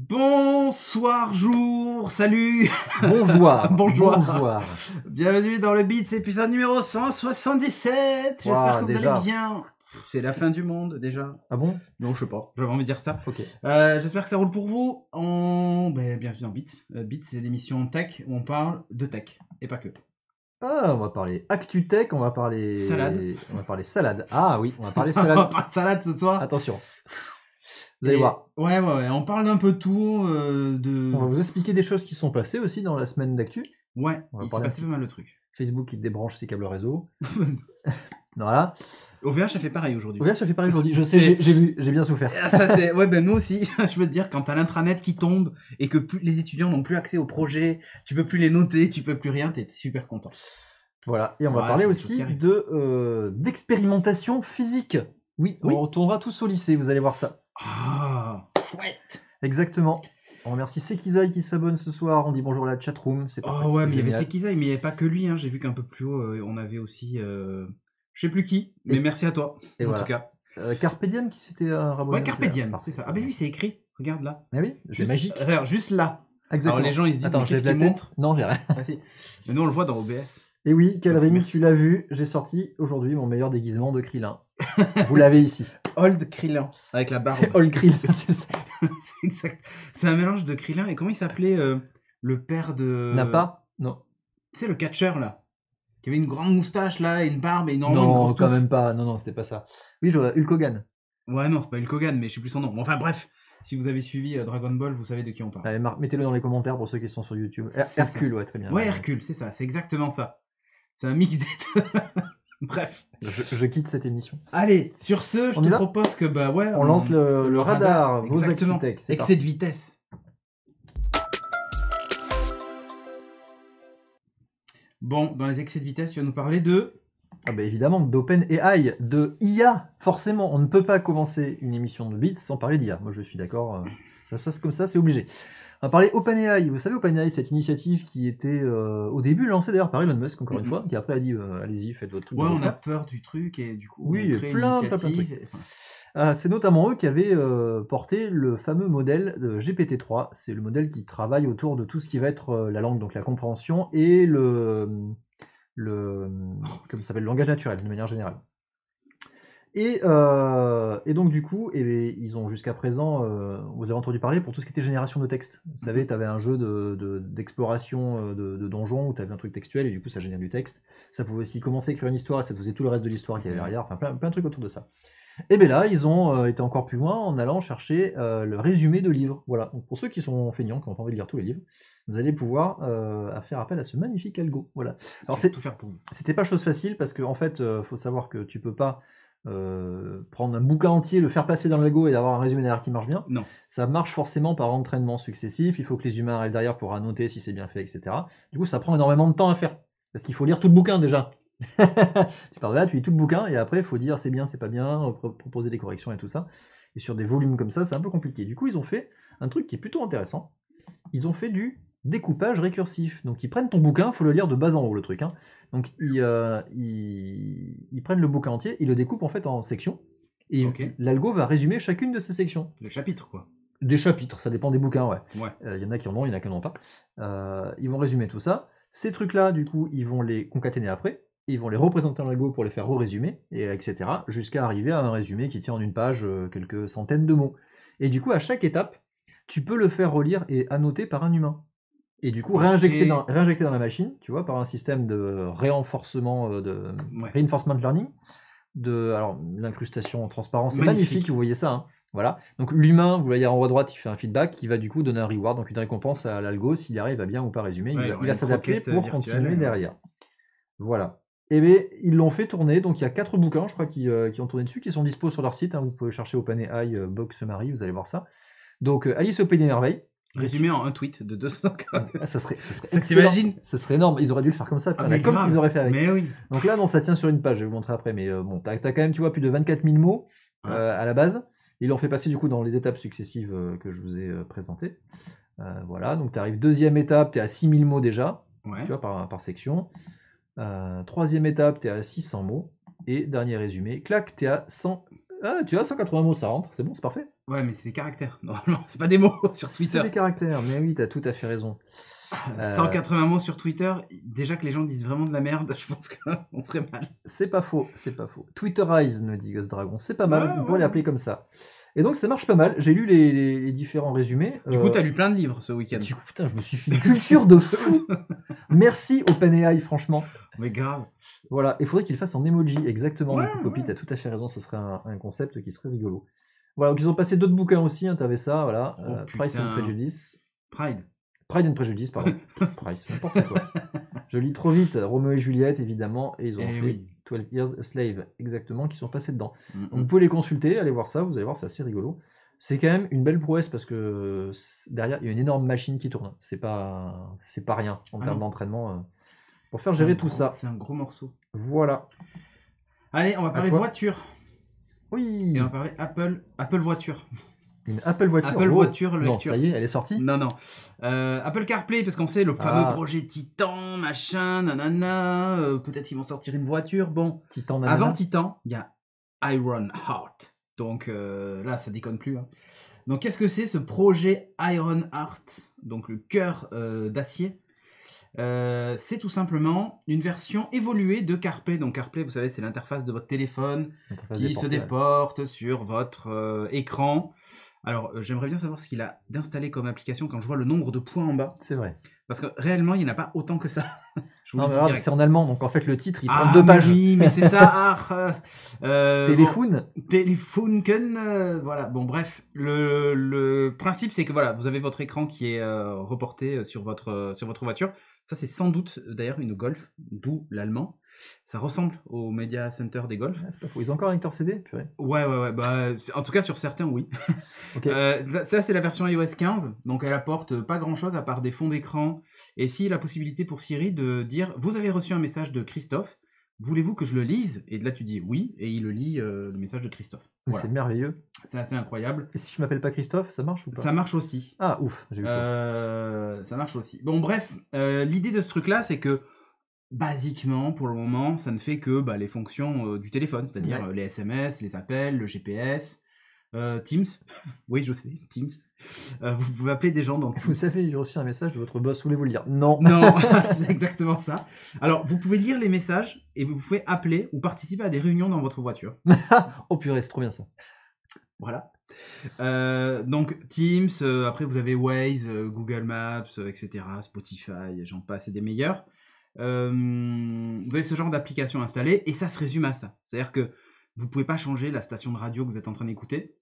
Bonsoir, jour, salut. Bonjour. Bonjour. Bonjour. Bienvenue dans le Beats, épisode numéro 177. J'espère que vous déjà. allez bien. C'est la fin du monde déjà. Ah bon? Non, je sais pas, j'avais envie de dire ça. Ok. J'espère que ça roule pour vous. Bienvenue dans Beats. Beats, c'est l'émission tech où on parle de tech et pas que. Ah, on va parler Actu Tech, on va parler... Salade. On va parler salade. Ah oui, on va parler On va salade. parler de salade ce soir. Attention. Vous allez voir. Ouais, on parle d'un peu de tout. On va vous expliquer des choses qui sont passées aussi dans la semaine d'actu. Ouais, On va il s'est parler passé pas mal de trucs. Facebook qui débranche ses câbles réseau. Voilà. OVH a fait pareil aujourd'hui. OVH a fait pareil aujourd'hui. Je sais, j'ai vu, j'ai bien souffert. Ah, ça c'est nous aussi. Je veux te dire, quand t'as l'intranet qui tombe et que les étudiants n'ont plus accès au projet, tu peux plus les noter, tu peux plus rien, t'es super content. Voilà. Et on va parler aussi d'expérimentation physique. Oui, on retournera tous au lycée, vous allez voir ça. Ah, chouette. Exactement. On remercie Sekizai qui s'abonne ce soir. On dit bonjour à la chatroom. Oh ouais, mais il y avait Sekizai, mais il n'y avait pas que lui. Hein. J'ai vu qu'un peu plus haut, on avait aussi... Je sais plus qui, mais merci à toi, en tout cas. Carpe Diem qui s'était rabonné. Ouais, Carpe Diem, c'est ça. Ah ben oui, c'est écrit. Regarde là. Mais oui, c'est magique. Regarde, juste là. Exactement. Alors les gens, ils se disent, attends, qu'est-ce qu'il montre? Non, j'ai rien. Ah, si. Mais nous, on le voit dans OBS. Et oui, Calvin, tu l'as vu, j'ai sorti aujourd'hui mon meilleur déguisement de Krillin. Vous l'avez ici. Old Krillin, avec la barbe. C'est Old Krillin, c'est ça. C'est exact. C'est un mélange de Krillin et comment il s'appelait le père de... Nappa? Non. Tu sais, le catcheur là, qui avait une grande moustache là, et une barbe et une Non, quand même pas. Non, c'était pas ça. Oui, je vois Hulk Hogan. Ouais, non, c'est pas Hulk Hogan, mais je sais plus son nom. Bon, enfin bref, si vous avez suivi Dragon Ball, vous savez de qui on parle. Allez, mettez-le dans les commentaires pour ceux qui sont sur YouTube. Hercule, ouais, très bien. Ouais, Hercule, c'est ça, c'est exactement ça. C'est un mix des deux. Bref. Je quitte cette émission. Allez, sur ce, je te propose que on lance le radar, vos exactement. Actu Tech. Excès de vitesse. Bon, dans les excès de vitesse, tu vas nous parler de... Ah bah évidemment, d'OpenAI, de IA. Forcément, on ne peut pas commencer une émission de Beats sans parler d'IA. Moi, je suis d'accord. Ça se passe comme ça, c'est obligé. On va parler OpenAI. Vous savez, OpenAI, cette initiative qui était au début lancée d'ailleurs par Elon Musk, encore une fois, qui après a dit allez-y, faites votre truc. Ouais, on a peur du truc et du coup, oui, on crée plein de trucs. C'est notamment eux qui avaient porté le fameux modèle de GPT-3. C'est le modèle qui travaille autour de tout ce qui va être la langue, donc la compréhension et comme ça s'appelle, le langage naturel, de manière générale. Et donc du coup, ils ont jusqu'à présent, vous avez entendu parler pour tout ce qui était génération de texte. Vous savez, tu avais un jeu d'exploration de donjons où tu avais un truc textuel et du coup ça génère du texte. Ça pouvait aussi commencer à écrire une histoire et ça te faisait tout le reste de l'histoire qu'il y avait derrière, enfin plein de trucs autour de ça. Et bien là, ils ont été encore plus loin en allant chercher le résumé de livres. Voilà, donc pour ceux qui sont feignants, qui n'ont pas envie de lire tous les livres, vous allez pouvoir faire appel à ce magnifique algo. Voilà. Alors c'était pas chose facile parce qu'en fait, faut savoir que tu peux pas prendre un bouquin entier, le faire passer dans l'algo et avoir un résumé derrière qui marche bien. Non. Ça marche forcément par entraînement successif, il faut que les humains arrivent derrière pour annoter si c'est bien fait, etc. Du coup, ça prend énormément de temps à faire, parce qu'il faut lire tout le bouquin déjà. Tu pars de là, tu lis tout le bouquin, et après, il faut dire c'est bien, c'est pas bien, proposer des corrections et tout ça. Et sur des volumes comme ça, c'est un peu compliqué. Du coup, ils ont fait un truc qui est plutôt intéressant. Ils ont fait du découpage récursif. Donc ils prennent ton bouquin, il faut le lire de bas en haut le truc. Hein. Donc ils prennent le bouquin entier, ils le découpent en fait en sections, et l'algo va résumer chacune de ces sections. Les chapitres quoi. Des chapitres, ça dépend des bouquins, ouais. Il y en a qui en ont, il y en a qui n'en ont pas. Ils vont résumer tout ça. Ces trucs-là, du coup, ils vont les concaténer après, et ils vont les représenter en algo pour les faire re-résumer, et etc., jusqu'à arriver à un résumé qui tient en une page quelques centaines de mots. Et du coup, à chaque étape, tu peux le faire relire et annoter par un humain. Et du coup, réinjecter dans la machine, tu vois, par un système de reinforcement, reinforcement learning, alors l'incrustation en transparence, c'est magnifique, vous voyez ça, hein. Voilà. Donc l'humain, vous voyez en haut à droite, il fait un feedback qui va du coup donner un reward, donc une récompense à l'algo s'il arrive à bien ou pas résumer. Il va s'adapter pour continuer derrière. Voilà. Et bien, ils l'ont fait tourner, donc il y a 4 bouquins, je crois, qui ont tourné dessus, qui sont dispo sur leur site. Hein. Vous pouvez chercher OpenAI Box Summary, vous allez voir ça. Donc Alice au Pays des Merveilles. Résumé en un tweet de 200 ça serait excellent. Ça serait énorme. Ils auraient dû le faire comme ça. Comme qu'ils auraient fait avec. Mais oui. Donc là, non, ça tient sur une page. Je vais vous montrer après. Mais bon, t'as quand même, tu vois, plus de 24 000 mots à la base. Ils l'ont fait passer du coup dans les étapes successives que je vous ai présentées. Voilà. Donc tu arrives deuxième étape, tu es à 6 000 mots déjà. Tu vois, par section. Troisième étape, tu es à 600 mots. Et dernier résumé, clac, tu es à 100. Ah, tu as 180 mots, ça rentre. C'est bon, c'est parfait. Ouais, mais c'est des caractères. Normalement, c'est pas des mots sur C'est Twitter. des caractères, mais oui, t'as tout à fait raison. 180 mots sur Twitter, déjà que les gens disent vraiment de la merde, je pense qu'on serait mal. C'est pas faux, c'est pas faux. Twitterize, nous dit Ghost Dragon, c'est pas mal, Ouais, on pourrait ouais. l'appeler comme ça. Et donc ça marche pas mal, j'ai lu les différents résumés. Du coup, t'as lu plein de livres ce week-end. Du coup, putain, je me suis fait une culture de fou. Merci OpenAI, franchement. Mais grave. Voilà, il faudrait qu'il fasse en emoji, exactement. Ouais, du coup, Poppy, ouais. t'as tout à fait raison, ce serait un concept qui serait rigolo. Voilà, donc ils ont passé d'autres bouquins aussi, hein, t'avais ça, voilà. Oh, Price and putain. Prejudice. Pride. Pride and Prejudice, pardon. Price, n'importe quoi. Je lis trop vite, Roméo et Juliette, évidemment, et ils ont Eh fait oui. 12 Years a Slave, exactement, qui sont passés dedans. Mm, Donc vous mm. pouvez les consulter, allez voir ça, vous allez voir, c'est assez rigolo. C'est quand même une belle prouesse parce que derrière, il y a une énorme machine qui tourne. C'est pas rien en Ah termes non. d'entraînement pour faire C'est gérer un tout gros- ça. C'est un gros morceau. Voilà. Allez, on va parler toi. voiture. Oui, Et on va parler Apple voiture. une Apple Voiture. Apple Voiture, Non, lecture. ça y est, elle est sortie. Non, non. Apple CarPlay, parce qu'on sait, le fameux Ah. projet Titan, machin, nanana. Peut-être qu'ils vont sortir une voiture. Bon, Titan Nanana. avant Titan, il y a Iron Heart. Donc là, ça déconne plus. Hein. Donc qu'est-ce que c'est ce projet Iron Heart? Donc le cœur d'acier. C'est tout simplement une version évoluée de CarPlay. Donc CarPlay, vous savez, c'est l'interface de votre téléphone Interface qui se déportée, ouais. déporte sur votre écran. Alors, j'aimerais bien savoir ce qu'il a d'installé comme application quand je vois le nombre de points en bas. C'est vrai. Parce que réellement, il n'y en a pas autant que ça. Je vous Non, le mais dis regarde, direct. c'est en allemand, donc en fait le titre il prend Ah, 2 mais pages. oui, mais c'est ça. Téléphone. Telefunken, voilà. Bon, bref, le principe, c'est que voilà, vous avez votre écran qui est reporté sur votre voiture. Ça, c'est sans doute d'ailleurs une Golf, d'où l'allemand. Ça ressemble au Media Center des Golf. Ah, c'est pas faux. Ils ont encore un lecteur CD, purée. Ouais. Bah, en tout cas, sur certains, oui. Ok. Ça, c'est la version iOS 15. Donc, elle apporte pas grand-chose à part des fonds d'écran. Et si la possibilité pour Siri de dire « Vous avez reçu un message de Christophe. Voulez-vous que je le lise ?» Et là, tu dis « Oui ». Et il le lit, le message de Christophe. Voilà. C'est merveilleux. C'est assez incroyable. Et si je m'appelle pas Christophe, ça marche ou pas? Ça marche aussi. Ah, ouf, j'ai eu chaud. Ça marche aussi. Bon, bref, l'idée de ce truc-là, c'est que basiquement, pour le moment, ça ne fait que les fonctions du téléphone, c'est-à-dire les SMS, les appels, le GPS, Teams. Oui, je sais, Teams. Vous pouvez appeler des gens dans Teams. Vous savez, j'ai reçu un message de votre boss, voulez-vous le lire? Non. Non, c'est exactement ça. Alors, vous pouvez lire les messages et vous pouvez appeler ou participer à des réunions dans votre voiture. Oh purée, c'est trop bien ça. Voilà. Donc Teams, après vous avez Waze, Google Maps, etc., Spotify, j'en passe, et des meilleurs. Vous avez ce genre d'application installée et ça se résume à ça. C'est-à-dire que vous pouvez pas changer la station de radio que vous êtes en train d'écouter,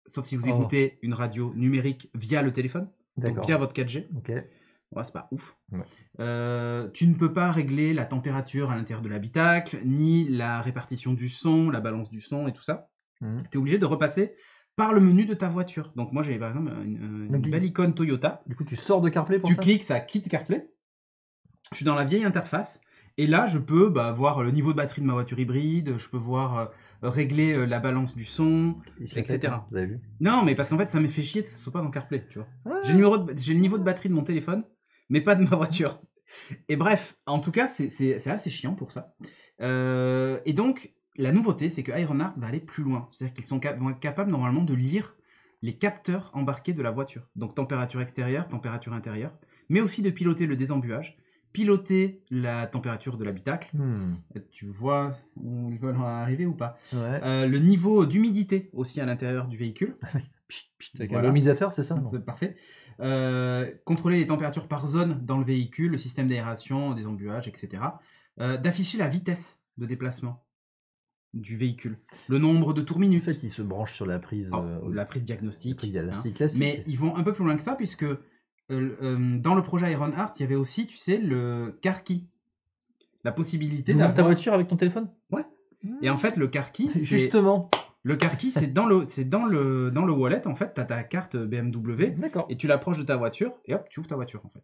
sauf si vous écoutez une radio numérique via le téléphone, donc via votre 4G. Ok. Ouais, c'est pas ouf. Ouais. Tu ne peux pas régler la température à l'intérieur de l'habitacle, ni la répartition du son, la balance du son et tout ça. Tu es obligé de repasser par le menu de ta voiture. Donc moi j'ai par exemple une belle icône Toyota. Du coup tu sors de CarPlay pour tu ça? cliques, ça quitte CarPlay. Je suis dans la vieille interface. Et là je peux voir le niveau de batterie de ma voiture hybride, je peux voir régler la balance du son, etc. Vous avez vu? Non mais parce qu'en fait ça me fait chier que ce soit pas dans CarPlay, tu vois. Ouais. J'ai le niveau de batterie de mon téléphone, mais pas de ma voiture. Et bref, en tout cas c'est assez chiant pour ça. Et donc la nouveauté, c'est que Ironheart va aller plus loin. C'est-à-dire qu'ils vont être capables normalement de lire les capteurs embarqués de la voiture. Donc température extérieure, température intérieure, mais aussi de piloter le désembuage, piloter la température de l'habitacle. Tu vois où ils veulent en arriver ou pas? Ouais. Le niveau d'humidité aussi à l'intérieur du véhicule. Avec un humidificateur, c'est ça? C'est parfait. Contrôler les températures par zone dans le véhicule, le système d'aération, désembuage, etc. D'afficher la vitesse de déplacement du véhicule, le nombre de tours minutes. En fait, il se branche sur la prise, la prise diagnostique. classique. Mais ils vont un peu plus loin que ça, puisque dans le projet Ironheart, il y avait aussi, tu sais, le car key. La possibilité d'ouvrir ta d'avoir... voiture avec ton téléphone? Ouais. Et en fait, le car key, c'est... Justement. Le car key, c'est dans le wallet, en fait, tu as ta carte BMW, et tu l'approches de ta voiture, et hop, tu ouvres ta voiture, en fait.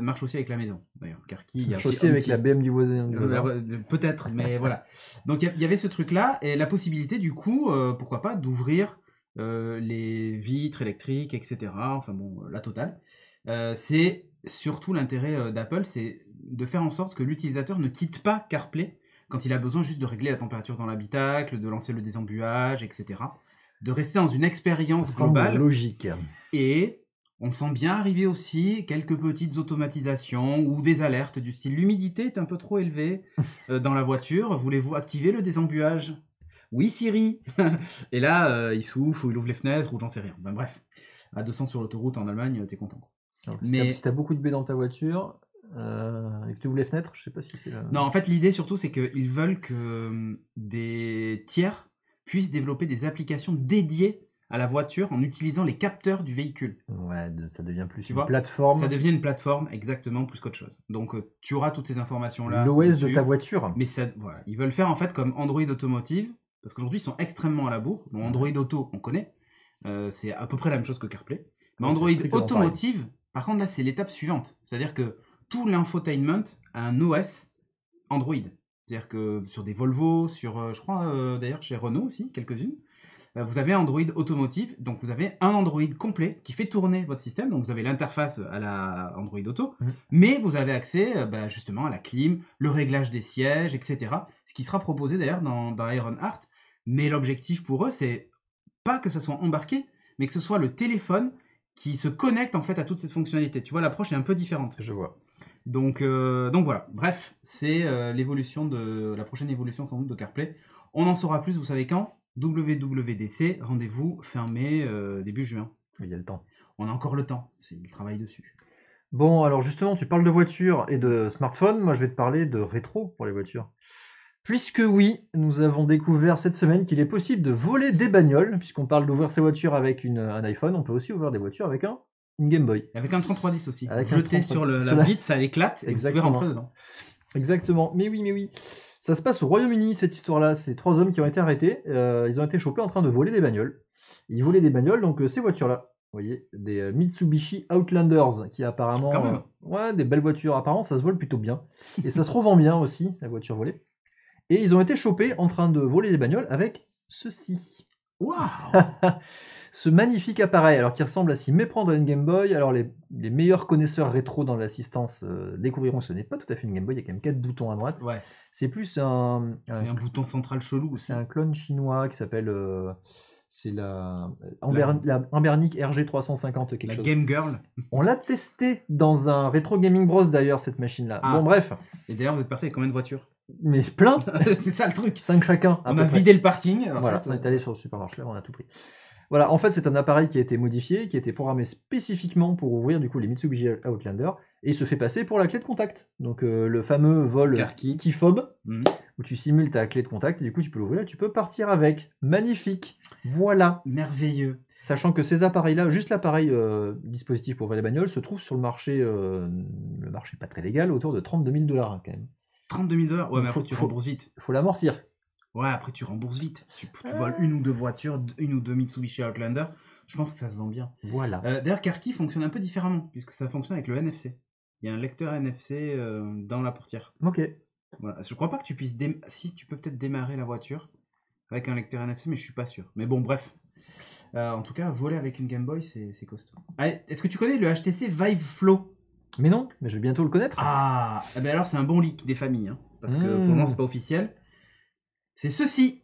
Marche aussi avec la maison, d'ailleurs. Car key, marche aussi avec la BM du voisin. Peut-être, mais voilà. Donc, il y avait ce truc-là, et la possibilité, du coup, pourquoi pas, d'ouvrir les vitres électriques, etc. Enfin bon, la totale. C'est surtout l'intérêt d'Apple, c'est de faire en sorte que l'utilisateur ne quitte pas CarPlay quand il a besoin juste de régler la température dans l'habitacle, de lancer le désembuage, etc. de rester dans une expérience Ça semble globale. logique. Et on sent bien arriver aussi quelques petites automatisations ou des alertes du style l'humidité est un peu trop élevée dans la voiture. Voulez-vous activer le désembuage? Oui, Siri. Et là, il souffle ou il ouvre les fenêtres ou j'en sais rien. Ben, bref, à 200 sur l'autoroute en Allemagne, t'es content. Alors, Mais- si t'as beaucoup de buée dans ta voiture et que tu ouvres les fenêtres, je sais pas si c'est la... Non, en fait, l'idée surtout, c'est qu'ils veulent que des tiers puissent développer des applications dédiées à la voiture en utilisant les capteurs du véhicule. Ouais, ça devient plus Tu une vois, plateforme. Ça devient une plateforme exactement plus qu'autre chose. Donc tu auras toutes ces informations-là. L'OS de dessus, ta voiture. Mais ça, voilà, ils veulent faire en fait comme Android Automotive, parce qu'aujourd'hui ils sont extrêmement à la bourre. Bon, Android Auto, on connaît, c'est à peu près la même chose que CarPlay. Mais Ouais, c'est Android strictement Automotive, par contre là c'est l'étape suivante. C'est-à-dire que tout l'infotainment a un OS Android. C'est-à-dire que sur des Volvo, sur, je crois d'ailleurs chez Renault aussi, quelques-unes, vous avez Android Automotive, donc vous avez un Android complet qui fait tourner votre système, donc vous avez l'interface à la Android Auto, mais vous avez accès justement à la clim, le réglage des sièges, etc. Ce qui sera proposé d'ailleurs dans Ironheart, mais l'objectif pour eux, c'est pas que ça soit embarqué, mais que ce soit le téléphone qui se connecte en fait à toute cette fonctionnalité. Tu vois, l'approche est un peu différente. Je vois. Donc voilà, bref, c'est la prochaine évolution sans doute de CarPlay. On en saura plus, vous savez quand? WWDC, rendez-vous fin mai, début juin. Il y a le temps. On a encore le temps, il travaille dessus. Bon, alors justement, tu parles de voiture et de smartphone. Moi, je vais te parler de rétro pour les voitures. Puisque oui, nous avons découvert cette semaine qu'il est possible de voler des bagnoles. Puisqu'on parle d'ouvrir ses voitures avec un iPhone, on peut aussi ouvrir des voitures avec une Game Boy. Avec un 3310 aussi. Avec un jeté 3310 sur sur la la- vitre, ça l'éclate et vous pouvez Exactement. rentrer dedans. Exactement. Mais oui. Ça se passe au Royaume-Uni, cette histoire-là. C'est 3 hommes qui ont été arrêtés. Ils ont été chopés en train de voler des bagnoles. Ils volaient des bagnoles, donc ces voitures-là. Vous voyez, des Mitsubishi Outlanders, qui apparemment... Quand même. ouais, des belles voitures. Apparemment, ça se vole plutôt bien. Et ça se revend bien aussi, la voiture volée. Et ils ont été chopés en train de voler des bagnoles avec ceci. Waouh. Ce magnifique appareil, alors qui ressemble à s'y méprendre à une Game Boy. Alors les meilleurs connaisseurs rétro dans l'assistance découvriront que ce n'est pas tout à fait une Game Boy, il y a quand même 4 boutons à droite. Ouais. C'est plus Il y a un bouton central chelou aussi. c'est un clone chinois qui s'appelle c'est la La- Ambernic RG350 quelque La chose. Game Girl. On l'a testé dans un Retro Gaming Bros d'ailleurs cette machine-là. Ah. Bon bref, Et d'ailleurs, vous êtes parti avec combien de voitures? mais plein, C'est ça le truc. 5 chacun. à On peu a près. vidé le parking. en Voilà, fait, on est allé sur le supermarché, là, on a tout pris. Voilà, en fait, c'est un appareil qui a été modifié, qui a été programmé spécifiquement pour ouvrir du coup les Mitsubishi Outlander, et il se fait passer pour la clé de contact. Donc le fameux vol Car-key. keyfob, Mhm. où tu simules ta clé de contact, et du coup tu peux l'ouvrir et tu peux partir avec. Magnifique. Voilà. Merveilleux. Sachant que ces appareils-là, juste l'appareil dispositif pour ouvrir les bagnoles, se trouve sur le marché pas très légal, autour de 32 000 $ quand même. 32 000 $. Ouais, Donc, mais après, tu faut- rembourses vite. Il faut l'amortir. Ouais, après, tu rembourses vite. Tu voles une ou deux voitures, une ou deux Mitsubishi Outlander. Je pense que ça se vend bien. Voilà. D'ailleurs, Car-Key fonctionne un peu différemment, puisque ça fonctionne avec le NFC. Il y a un lecteur NFC dans la portière. Ok. Voilà. Je crois pas que tu puisses... Si, tu peux peut-être démarrer la voiture avec un lecteur NFC, mais je suis pas sûr. Mais bon, bref. En tout cas, voler avec une Game Boy, c'est costaud. Allez, est-ce que tu connais le HTC Vive Flow? Mais non, mais je vais bientôt le connaître. Ah, eh ben alors c'est un bon leak des familles, hein, parce que pour le moment c'est pas officiel. C'est ceci.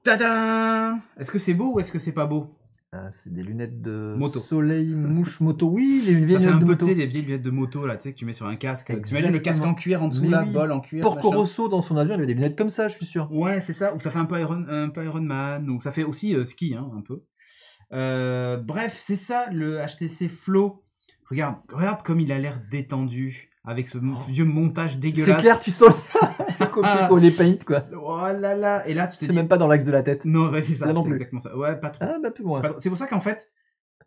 Tadam! Est-ce que c'est beau ou est-ce que c'est pas beau? Ah, c'est des lunettes de Moto. soleil, mouche, moto. Oui, les Ça vieilles fait lunettes un de peu, moto. tu sais, les vieilles lunettes de moto là, tu sais, que tu mets sur un casque. T'imagines le casque Exactement. en cuir en dessous Mais là, oui. bol en cuir. Porco machin. Rosso, dans son avion, il avait des lunettes comme ça, je suis sûr. Ouais, c'est ça. Ou ça fait un peu Iron Man, ou ça fait aussi ski, hein, un peu. Bref, c'est ça le HTC Flow. Regarde comme il a l'air détendu avec ce vieux montage C'est dégueulasse. clair, tu sens les copier-coller paint, quoi. Oh là là. Et là, tu te C'est dis. même pas dans l'axe de la tête. Non, ouais, c'est ça. Là non C'est plus. exactement ça. Ouais, pas trop. Ah, bah, plus loin. Pas trop. C'est pour ça qu'en fait,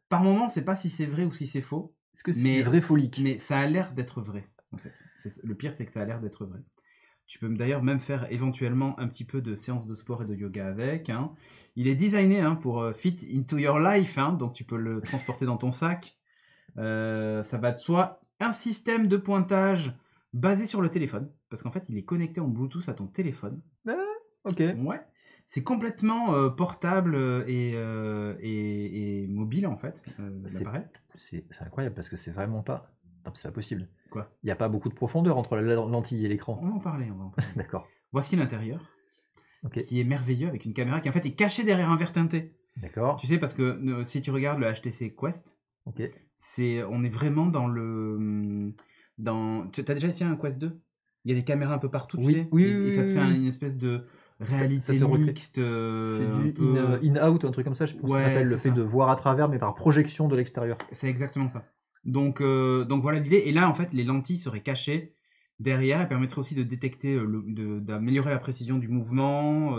par moment, c'est pas si c'est vrai ou si c'est faux. Est-ce que c'est Mais- du vrai folique? Mais ça a l'air d'être vrai, en fait. Le pire, c'est que ça a l'air d'être vrai. Tu peux d'ailleurs même faire éventuellement un petit peu de séance de sport et de yoga avec. Hein. Il est designé hein, pour fit into your life, hein, donc tu peux le transporter dans ton sac. Ça va de soi. Un système de pointage basé sur le téléphone, parce qu'en fait, il est connecté en Bluetooth à ton téléphone. Ok. Ouais. C'est complètement portable et mobile, en fait, l'appareil. C'est incroyable parce que c'est vraiment pas. Non, c'est pas possible. Quoi? Il n'y a pas beaucoup de profondeur entre la lentille et l'écran. On va en parler. D'accord. Voici l'intérieur. Ok. Qui est merveilleux avec une caméra qui en fait est cachée derrière un verre teinté. D'accord. Tu sais, parce que si tu regardes le HTC Quest, Ok. on est vraiment dans le... Tu as déjà essayé un Quest 2? Il y a des caméras un peu partout, tu Oui, sais, oui, et ça te oui, fait oui. une espèce de Ça réalité te recrée. mixte, C'est un du peu... in-out, un truc comme ça, je pense que ça Ouais, s'appelle le c'est fait ça. de voir à travers, mais par projection de l'extérieur. C'est exactement ça. Donc voilà l'idée. Et là, en fait, les lentilles seraient cachées derrière. Elles permettraient aussi de détecter, d'améliorer la précision du mouvement,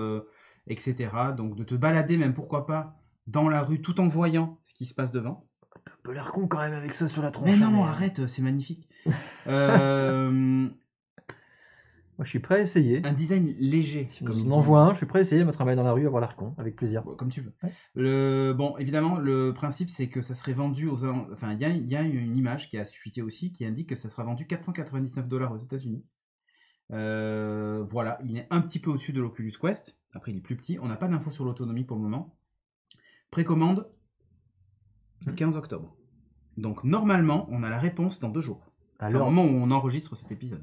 etc. Donc de te balader même, pourquoi pas, dans la rue tout en voyant ce qui se passe devant. T'as un peu l'air con quand même avec ça sur la tronche. Mais non, arrête, c'est magnifique. Moi, je suis prêt à essayer. Un design léger. Si on comme nous ils en disent. envoie un, je suis prêt à essayer de me travailler dans la rue, avoir l'air con, avec plaisir. Bon, comme tu veux. Ouais. Bon, évidemment, le principe, c'est que ça serait vendu Enfin, il y a une image qui a fuité aussi qui indique que ça sera vendu 499 $ aux États-Unis. Voilà, il est un petit peu au-dessus de l'Oculus Quest. Après, il est plus petit. On n'a pas d'infos sur l'autonomie pour le moment. Précommande le 15 octobre. Donc, normalement, on a la réponse dans 2 jours. Enfin, au moment où on enregistre cet épisode.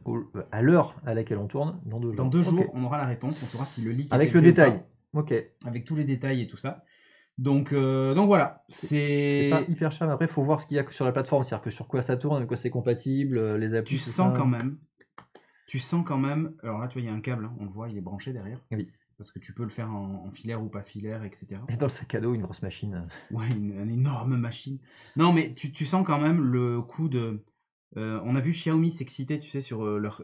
À l'heure à laquelle on tourne, dans 2 jours. Dans 2 jours, Ok. on aura la réponse. On saura si le leak Avec était le vrai ou détail. pas, Ok. avec tous les détails et tout ça. Donc voilà. C'est pas hyper cher, mais après, il faut voir ce qu'il y a sur la plateforme. C'est-à-dire que sur quoi ça tourne, avec quoi c'est compatible, les applis. Tu sens quand même. Alors là, tu vois, il y a un câble, hein, on le voit, il est branché derrière. Oui. Parce que tu peux le faire en filaire ou pas filaire, etc. Et dans le sac à dos, une grosse machine. Ouais, une énorme machine. Non, mais tu sens quand même le coup de... on a vu Xiaomi s'exciter, tu sais, sur leurs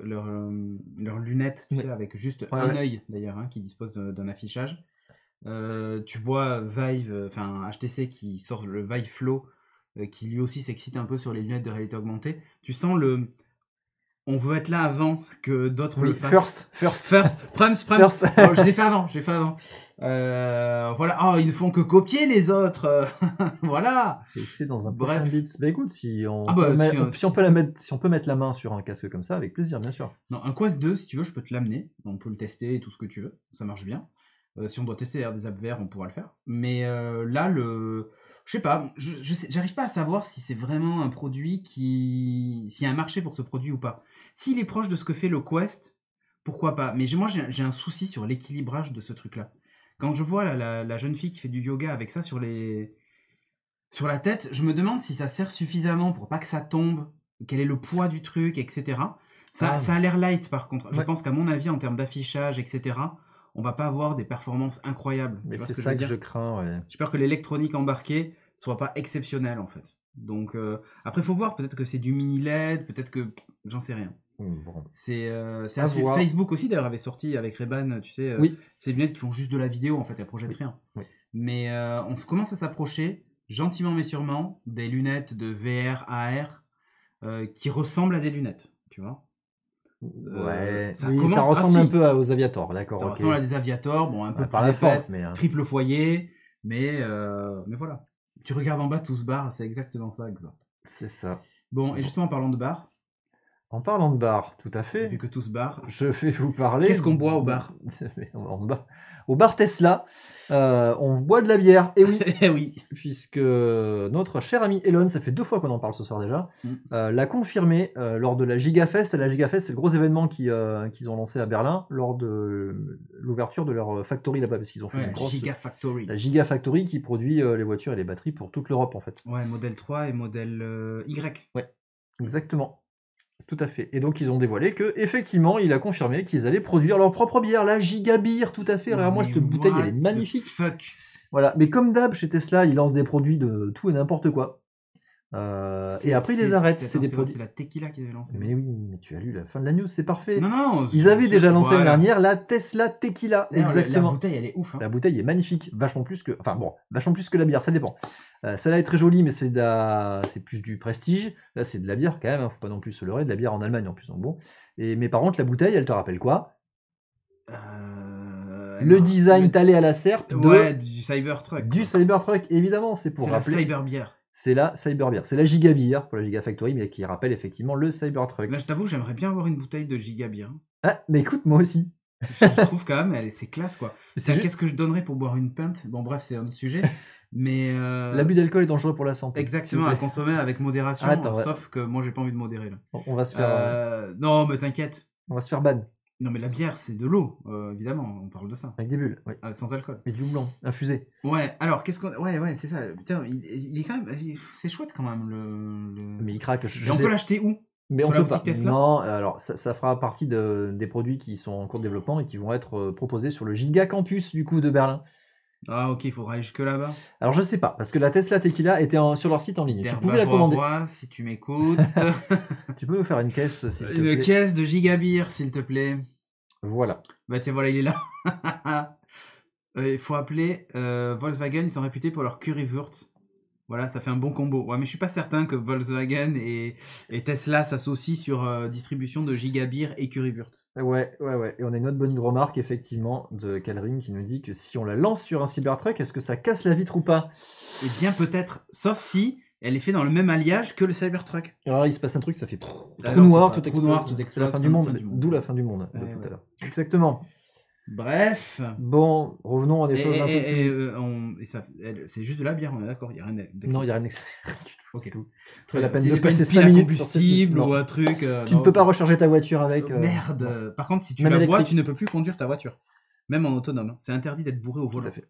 lunettes, tu sais, avec juste un œil, d'ailleurs, hein, qui dispose d'un affichage. Tu vois Vive, enfin HTC qui sort le Vive Flow, qui lui aussi s'excite un peu sur les lunettes de réalité augmentée. Tu sens le... On veut être là avant que d'autres le fassent. First. Prums. Oh, je l'ai fait avant. Voilà. Oh, ils ne font que copier les autres. Voilà. Et c'est dans un prochain Beats. Bah écoute, si on peut mettre la main sur un casque comme ça, avec plaisir, bien sûr. Non, un Quest 2, si tu veux, je peux te l'amener. On peut le tester et tout ce que tu veux. Ça marche bien. Si on doit tester des apps VR, on pourra le faire. Mais là, je sais pas, j'arrive pas à savoir si c'est vraiment un produit s'il y a un marché pour ce produit ou pas. S'il est proche de ce que fait le Quest, pourquoi pas. Mais moi, j'ai un souci sur l'équilibrage de ce truc-là. Quand je vois la jeune fille qui fait du yoga avec ça sur la tête, je me demande si ça sert suffisamment pour pas que ça tombe, quel est le poids du truc, etc. Ça a l'air light, par contre. Je pense qu'à mon avis, en termes d'affichage, etc., on va pas avoir des performances incroyables. Mais c'est ça que je crains, ouais. J'espère que l'électronique embarquée soit pas exceptionnelle, en fait. Donc, après, faut voir. Peut-être que c'est du mini LED, peut-être que... J'en sais rien. Bon. C'est à suivre. Facebook aussi, d'ailleurs, avait sorti avec Ray-Ban, tu sais, ces lunettes qui font juste de la vidéo, en fait, elles projettent rien. Oui. Mais on commence à s'approcher, gentiment mais sûrement, des lunettes de VR, AR, qui ressemblent à des lunettes, tu vois. Ouais, ça ressemble un peu aux Aviator, d'accord. Ça ressemble à des Aviator, bon, un peu par plus la épaisse, force, mais triple foyer, mais voilà. Tu regardes en bas, tout se barre, c'est exactement ça, exemple. C'est ça. Bon, et justement, en parlant de bar. En parlant de bar, tout à fait. Vu que tout se barre. Je vais vous parler. Qu'est-ce qu'on boit au bar? Au bar Tesla, on boit de la bière. Et oui. Oui. Puisque notre cher ami Elon, ça fait 2 fois qu'on en parle ce soir déjà, l'a confirmé lors de la GigaFest. La GigaFest, c'est le gros événement qu'ils ont lancé à Berlin lors de l'ouverture de leur factory là-bas, parce qu'ils ont fait une grosse Gigafactory. La Gigafactory qui produit les voitures et les batteries pour toute l'Europe en fait. Ouais, modèle 3 et modèle Y. Ouais, exactement. Tout à fait. Et donc ils ont dévoilé que effectivement, il a confirmé qu'ils allaient produire leur propre bière, la Gigabeer, tout à fait. Alors moi, cette bouteille, elle est magnifique. Voilà. Mais comme d'hab, chez Tesla, ils lancent des produits de tout et n'importe quoi. Et après, ils les arrêtent. C'est des produits. C'est la tequila qu'ils avaient lancé. Mais oui, mais tu as lu la fin de la news, c'est parfait. Non. Ils avaient déjà lancé l'année dernière la Tesla Tequila. Exactement. La bouteille, elle est ouf. Hein. La bouteille est magnifique, vachement plus que la bière, ça dépend. Celle-là est très jolie, mais c'est plus du prestige. Là, c'est de la bière quand même. Hein, faut pas non plus se leurrer, de la bière en Allemagne en plus. Donc bon. Mais par contre, la bouteille, elle te rappelle quoi? Le design talé à la serpe du Cybertruck. Du Cybertruck, évidemment, c'est pour rappeler. C'est la Cyberbière. C'est la Cyberbeer. C'est la Gigabeer pour la Gigafactory, mais qui rappelle effectivement le Cybertruck. Là, je t'avoue, j'aimerais bien avoir une bouteille de Gigabeer. Ah, mais écoute, moi aussi. Je trouve quand même, c'est classe, quoi. Qu'est-ce que je donnerais pour boire une pinte? Bon, bref, c'est un autre sujet. Mais l'abus d'alcool est dangereux pour la santé. Exactement, à consommer avec modération. Sauf que moi, j'ai pas envie de modérer là. On va se faire. Non, mais t'inquiète. On va se faire ban. Non, mais la bière, c'est de l'eau, évidemment, on parle de ça. Avec des bulles, oui. Sans alcool. Et du houblon, infusé. Ouais, alors, qu'est-ce qu'on... Ouais, c'est ça. Putain, il est quand même... C'est chouette, quand même, Mais il craque. Et on peut l'acheter où? Mais Sur on la peut pas. boutique Tesla? Non, alors ça fera partie des produits qui sont en cours de développement et qui vont être proposés sur le Giga Campus, du coup, de Berlin. Ah, ok, il faudra aller jusque là-bas. Alors, je sais pas, parce que la Tesla Tequila était sur leur site en ligne. Tu pouvais la Derba commander. Bois, si tu m'écoutes. Tu peux nous faire une caisse, s'il te plaît. Une caisse de gigabir, s'il te plaît. Voilà. Bah tiens, voilà, il est là. Il faut appeler Volkswagen, ils sont réputés pour leur currywurst. Voilà, ça fait un bon combo. Ouais, mais je suis pas certain que Volkswagen et Tesla s'associent sur distribution de gigabir et currywurst. Ouais. Et on a une autre bonne remarque, effectivement, de Calring qui nous dit que si on la lance sur un Cybertruck, est-ce que ça casse la vitre ou pas? Eh bien, peut-être, sauf si elle est faite dans le même alliage que le Cybertruck. Alors, il se passe un truc, ça fait trou Alors, noir, c'est tout pas trou noir, explose. tout C'est la explose, fin du monde, d'où la fin du monde de tout à l'heure. Exactement. Bref. Bon, revenons à des choses un peu plus... c'est juste de la bière, on est d'accord, il n'y a rien d'exceptionnel. Non, il n'y a rien Ok. Très la peine C'est de des passer piles 5 à minutes sur cette combustible liste. ou un truc. Tu ne peux pas recharger ta voiture avec. Merde. non. Par contre, si tu Même la bois, électrique. tu ne peux plus conduire ta voiture. Même en autonome. Hein. C'est interdit d'être bourré au Tout volant. à fait.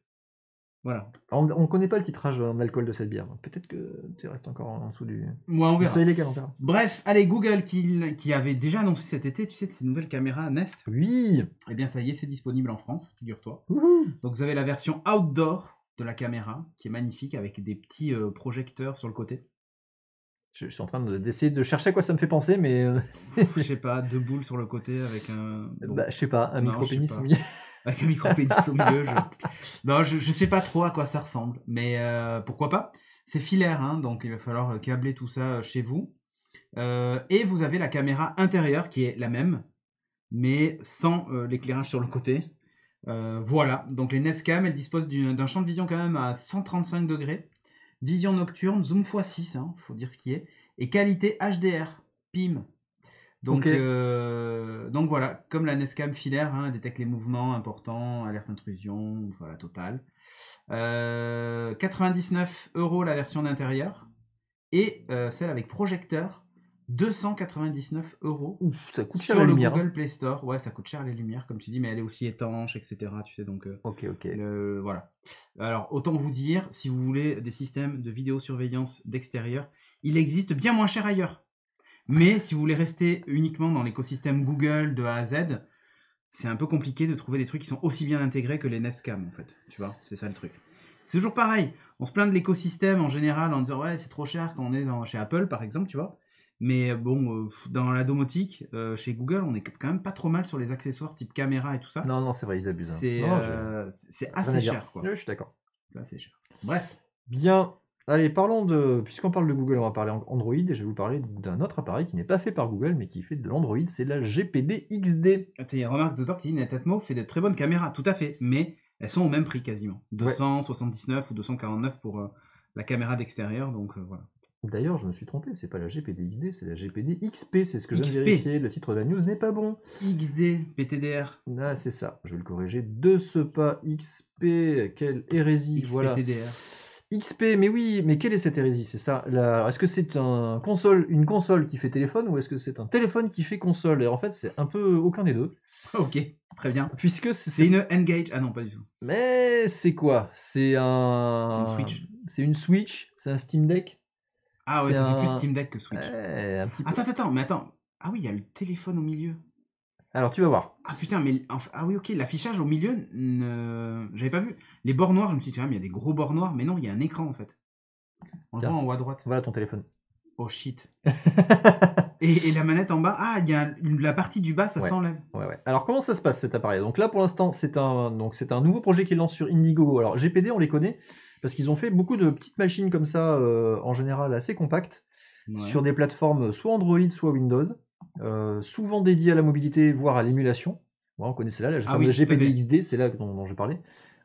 Voilà. On ne connaît pas le titrage en alcool de cette bière. Peut-être que tu restes encore en dessous du. Moi, on verra. C'est illégal, on verra. Bref, allez, Google qui avait déjà annoncé cet été, tu sais, ces nouvelles caméras Nest. Oui. Eh bien, ça y est, c'est disponible en France, figure-toi. Wouhou. Donc, vous avez la version outdoor de la caméra qui est magnifique avec des petits projecteurs sur le côté. Je suis en train d'essayer de chercher à quoi ça me fait penser, mais. Je sais pas, 2 boules sur le côté avec un. Bon. Bah, je sais pas, un micro-pénis au milieu. Avec un micro-pénis au milieu. Non, je sais pas trop à quoi ça ressemble, mais pourquoi pas. C'est filaire, hein, donc il va falloir câbler tout ça chez vous. Et vous avez la caméra intérieure qui est la même, mais sans l'éclairage sur le côté. Voilà, donc les Nest Cam, elles disposent d'un champ de vision quand même à 135 degrés. Vision nocturne, zoom x6, hein, faut dire ce qui est. Et qualité HDR, PIM. Donc, donc voilà, comme la Nest Cam filaire, hein, elle détecte les mouvements importants, alerte intrusion, voilà, total. 99 € la version d'intérieur. Et celle avec projecteur, 299 €. Ouf, ça coûte cher sur la le lumière. Google Play Store. Ouais, ça coûte cher les lumières, comme tu dis, mais elle est aussi étanche, etc. Tu sais, donc Ok. voilà. Alors, autant vous dire, si vous voulez des systèmes de vidéosurveillance d'extérieur, il existe bien moins cher ailleurs. Mais si vous voulez rester uniquement dans l'écosystème Google de A à Z, c'est un peu compliqué de trouver des trucs qui sont aussi bien intégrés que les Nest Cam, en fait. Tu vois, c'est ça le truc. C'est toujours pareil. On se plaint de l'écosystème en général en disant ouais, c'est trop cher quand on est chez Apple, par exemple, tu vois. Mais bon, dans la domotique, chez Google, on est quand même pas trop mal sur les accessoires type caméra et tout ça. Non, c'est vrai, ils abusent. C'est assez cher, quoi. Je suis d'accord. C'est assez cher. Bref. Bien. Allez, puisqu'on parle de Google, on va parler Android, et je vais vous parler d'un autre appareil qui n'est pas fait par Google, mais qui fait de l'Android, c'est la GPD XD. Il y a une remarque d'auteur qui dit Netatmo fait de très bonnes caméras, tout à fait, mais elles sont au même prix quasiment. 279 ou 249 pour la caméra d'extérieur, donc voilà. D'ailleurs, je me suis trompé, c'est pas la GPD XD, c'est la GPD XP, c'est ce que je viens de vérifier, le titre de la news n'est pas bon. XD, PTDR. Ah, c'est ça, je vais le corriger de ce pas, XP, quelle hérésie, XP, voilà. PTDR. XP, mais oui, mais quelle est cette hérésie? C'est ça. Est-ce que c'est une console qui fait téléphone ou est-ce que c'est un téléphone qui fait console? Et en fait, c'est un peu aucun des deux. Ok, très bien. Puisque c'est une N-Gage. Ah non, pas du tout. Mais c'est quoi? C'est une Switch. C'est une Switch? C'est un Steam Deck? Ah ouais, c'est plus Steam Deck que Switch. Ouais, un petit peu. Attends. Ah oui, il y a le téléphone au milieu. Alors, tu vas voir. Ah putain, mais... Ah oui, ok, l'affichage au milieu, j'avais pas vu. Les bords noirs, je me suis dit, il y a des gros bords noirs, mais non, il y a un écran, en fait. On le voit en haut à droite. Voilà ton téléphone. Oh shit. et la manette en bas, ah, il y a la partie du bas, ça s'enlève. Ouais. Alors, comment ça se passe, cet appareil? Donc là, pour l'instant, c'est un nouveau projet qu'ils lancent sur Indiegogo. Alors, GPD, on les connaît, parce qu'ils ont fait beaucoup de petites machines comme ça, en général assez compactes, sur des plateformes soit Android, soit Windows. Souvent dédié à la mobilité, voire à l'émulation. Bon, on connaît celle-là, la GPD XD, c'est là dont je parlais.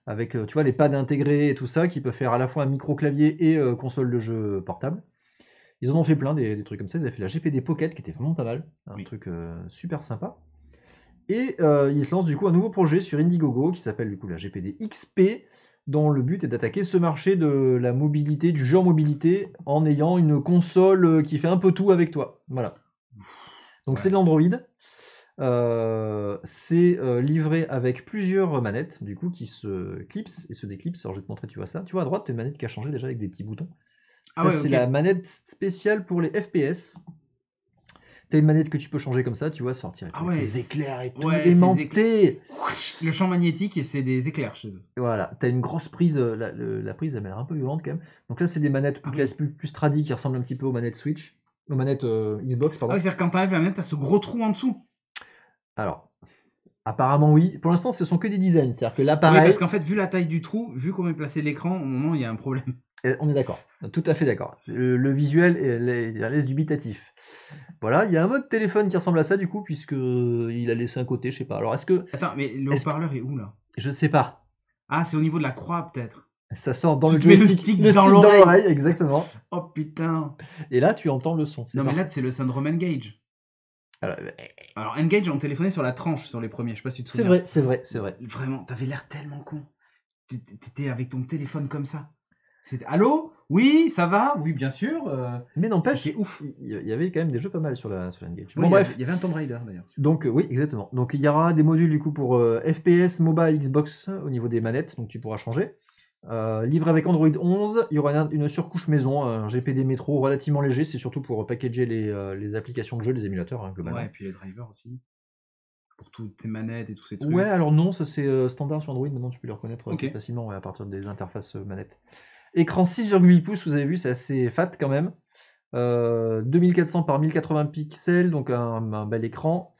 Avec, tu vois, les pads intégrés et tout ça, qui peut faire à la fois un micro-clavier et console de jeu portable. Ils en ont fait plein, des trucs comme ça. Ils avaient fait la GPD Pocket, qui était vraiment pas mal. Un truc super sympa. Et ils se lancent du coup un nouveau projet sur Indiegogo, qui s'appelle du coup la GPD XP, dont le but est d'attaquer ce marché de la mobilité, du jeu en mobilité, en ayant une console qui fait un peu tout avec toi. Voilà. Donc c'est de l'Android. C'est livré avec plusieurs manettes, du coup, qui se clipsent et se déclipsent. Alors, je vais te montrer, tu vois ça. Tu vois à droite, tu as une manette qui a changé déjà avec des petits boutons. Ah Ça, ouais, c'est ok. la manette spéciale pour les FPS. Tu as une manette que tu peux changer comme ça, tu vois, sortir Ah avec ouais, les éclairs et tout, ouais, c'est des aimanté. Le champ magnétique et c'est des éclairs chez eux. Voilà, tu as une grosse prise, la prise, elle m'a l'air un peu violente quand même. Donc là, c'est des manettes Ah plus, oui. plus tradi qui ressemblent un petit peu aux manettes Switch, aux manettes Xbox, Ah pardon. oui, c'est-à-dire que quand t'enlèves la manette, t'as ce gros trou en dessous. Alors, apparemment oui. Pour l'instant, ce sont que des designs. C'est-à-dire que Oui, l'appareil, parce qu'en fait, vu la taille du trou, vu comment est placé l'écran, au moment, il y a un problème. on est d'accord. Tout à fait d'accord. Le visuel laisse dubitatif. Voilà, il y a un mode téléphone qui ressemble à ça du coup, puisque il a laissé un côté, je sais pas. Alors, Attends, mais le est-ce que- haut-parleur est où, là? je sais pas. Ah, c'est au niveau de la croix, peut-être. Ça sort dans Tu le te mets le joystick, stick dans l'oreille. exactement. Oh, putain. Et là, tu entends le son. C'est Non, mais parfait. là, c'est le syndrome Engage. Alors, Alors, Engage, on téléphonait sur la tranche, sur les premiers. Je sais pas si tu te c'est souviens. vrai, c'est vrai, c'est vrai. Vraiment, t'avais l'air tellement con. T'étais avec ton téléphone comme ça. C'était allô? Oui, ça va? Oui, bien sûr. Mais n'empêche, C'était ouf. il y avait quand même des jeux pas mal sur la Engage. Oui, Bon, bref. il y avait un Tomb Raider d'ailleurs. Donc, oui, exactement. Donc, il y aura des modules du coup pour FPS, MOBA, Xbox au niveau des manettes, donc tu pourras changer. Livré avec Android 11, il y aura une surcouche maison, un GPD métro relativement léger, c'est surtout pour packager les applications de jeu, les émulateurs, hein, globalement. Ouais, et puis les drivers aussi. Pour toutes tes manettes et tous ces trucs. Ouais, alors non, ça c'est standard sur Android, maintenant tu peux les reconnaître assez Ok. facilement ouais, à partir des interfaces manettes. Écran 6,8 pouces, vous avez vu, c'est assez fat quand même. 2400 par 1080 pixels, donc un bel écran.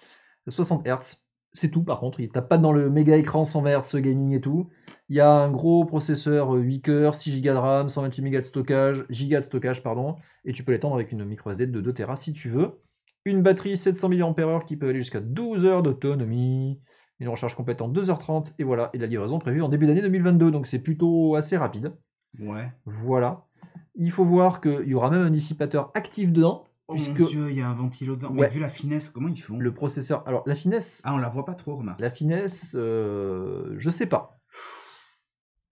60 Hz, c'est tout par contre, il tape pas dans le méga écran 120 Hz gaming et tout. Il y a un gros processeur 8 cœurs, 6 Go de RAM, 128 Go de stockage, pardon, et tu peux l'étendre avec une micro SD de 2 Tera si tu veux. Une batterie 700 mAh qui peut aller jusqu'à 12 heures d'autonomie. Une recharge complète en 2h30, et voilà, et la livraison prévue en début d'année 2022, donc c'est plutôt assez rapide. Ouais. Voilà. Il faut voir qu'il y aura même un dissipateur actif dedans. Oh puisque mon dieu, il y a un ventilo dedans. Ouais. Mais vu la finesse, comment ils font? le processeur. Alors, la finesse, Ah, on la voit pas trop, remarque. la finesse, je sais pas.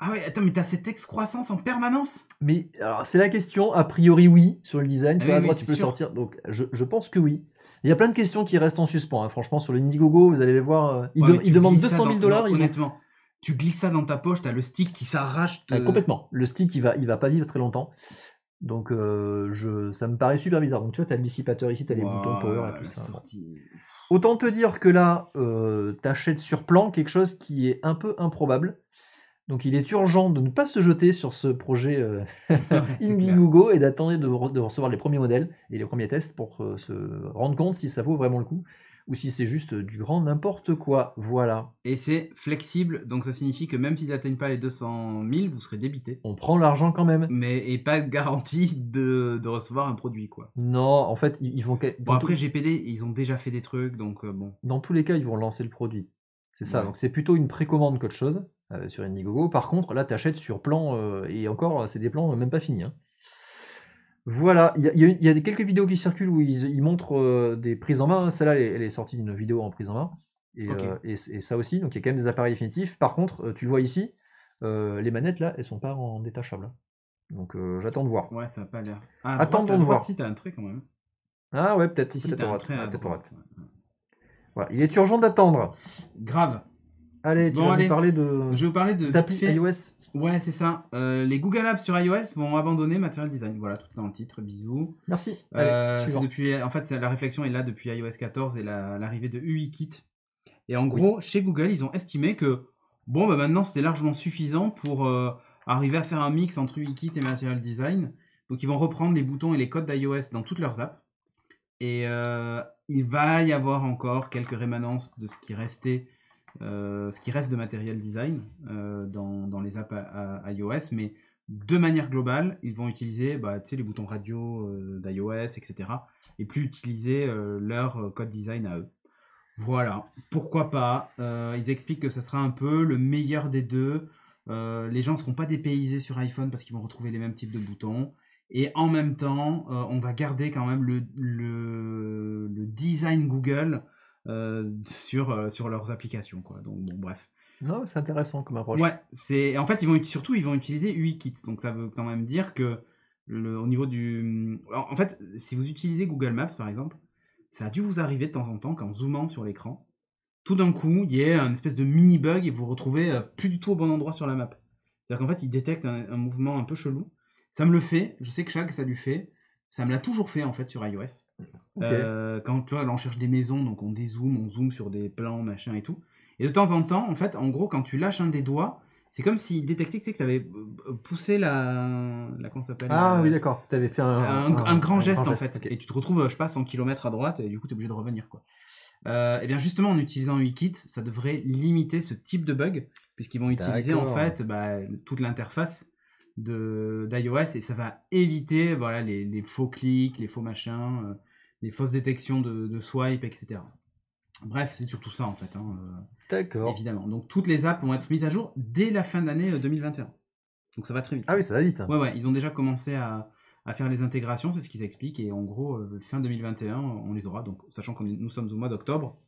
Ah ouais, attends, mais t'as cette excroissance en permanence? Mais alors, c'est la question. A priori, oui, sur le design. Tu Ah vois, à oui, droite, c'est tu peux sûr. sortir. Donc, je pense que oui. Il y a plein de questions qui restent en suspens. Hein. Franchement, sur le Indiegogo, vous allez les voir. Ouais, mais Ils tu demandent glisses ça 200 000 $. non, honnêtement, tu glisses ça dans ta poche, t'as le stick qui s'arrache. Complètement. Le stick, il va pas vivre très longtemps. Donc, ça me paraît super bizarre. Donc, tu vois, tu as le dissipateur ici, tu as les boutons power et tout ça. Autant te dire que là, t'achètes sur plan quelque chose qui est un peu improbable. Donc il est urgent de ne pas se jeter sur ce projet Indiegogo et d'attendre de recevoir les premiers modèles et les premiers tests pour se rendre compte si ça vaut vraiment le coup ou si c'est juste du grand n'importe quoi. Voilà. Et c'est flexible, donc ça signifie que même s'ils n'atteignent pas les 200 000, vous serez débité. On prend l'argent quand même. Et pas de garantie de recevoir un produit, quoi. Non, en fait, ils vont... Bon, après, GPD, ils ont déjà fait des trucs, donc bon. Dans tous les cas, ils vont lancer le produit. C'est ça, Ouais. donc c'est plutôt une précommande qu'autre chose sur Indiegogo. Par contre, là, tu achètes sur plan, et encore, c'est des plans même pas finis. Hein. Voilà, il y a quelques vidéos qui circulent où ils montrent des prises en main. Celle-là, elle est sortie d'une vidéo en prise en main. Et ça aussi, donc il y a quand même des appareils définitifs. Par contre, tu le vois ici, les manettes, là, elles sont pas en détachable. Hein. Donc j'attends de voir. Ouais, ça n'a pas l'air. Ah, attendons de voir. Si, t'as un trait quand même. Ah ouais, peut-être. Si, peut-être t'as on un rate. trait à Peut-être on droite. rate. Voilà, il est urgent d'attendre. Grave. Allez, tu vas nous parler de... Je vais vous parler de d'appli vite fait. iOS. Ouais, c'est ça. Les Google Apps sur iOS vont abandonner Material Design. Voilà, tout est dans le titre. Bisous. Merci. Allez, suivant. En fait, la réflexion est là depuis iOS 14 et l'arrivée de UIKit. Et en gros, chez Google, ils ont estimé que bon, bah maintenant, c'était largement suffisant pour arriver à faire un mix entre UIKit et Material Design. Donc, ils vont reprendre les boutons et les codes d'iOS dans toutes leurs apps. Et il va y avoir encore quelques rémanences de ce qui restait. Ce qui reste de Material Design dans les apps à iOS, mais de manière globale, ils vont utiliser les boutons radio d'iOS, etc. et plus utiliser leur code design à eux. Voilà, pourquoi pas. Ils expliquent que ça sera un peu le meilleur des deux. Les gens ne seront pas dépaysés sur iPhone parce qu'ils vont retrouver les mêmes types de boutons. Et en même temps, on va garder quand même le design Google sur leurs applications, quoi. Donc bon, bref. Non, c'est intéressant comme approche. Ouais, en fait ils vont utiliser UIKit, donc ça veut quand même dire que au niveau du, en fait, si vous utilisez Google Maps par exemple, ça a dû vous arriver de temps en temps qu'en zoomant sur l'écran, tout d'un coup, il y ait un espèce de mini bug et vous vous retrouvez plus du tout au bon endroit sur la map. C'est-à-dire qu'en fait, il détecte un mouvement un peu chelou. Ça me le fait, je sais que Shag, ça lui fait. Ça me l'a toujours fait en fait sur iOS. Ok. Quand tu vois, là, on cherche des maisons, donc on dézoome, on zoome sur des plans, machin et tout. Et de temps en temps, en fait, en gros, quand tu lâches un des doigts, c'est comme s'il détectait que tu avais poussé comment ça s'appelle Ah oui, d'accord. Tu avais fait un grand geste en fait. ok. Et tu te retrouves, je sais pas, 100 km à droite et du coup, tu es obligé de revenir, quoi. Et bien justement, en utilisant UIKit, ça devrait limiter ce type de bug, puisqu'ils vont utiliser en D'accord. fait toute l'interface d'iOS et ça va éviter voilà, les faux clics, les faux machins, les fausses détections de swipe, etc. Bref, c'est surtout ça en fait, hein, D'accord. évidemment. Donc toutes les apps vont être mises à jour dès la fin d'année 2021. Donc ça va très vite. Ah oui, ça va vite. Ouais, ils ont déjà commencé à faire les intégrations, c'est ce qu'ils expliquent, et en gros, fin 2021, on les aura, donc sachant que nous sommes au mois d'octobre.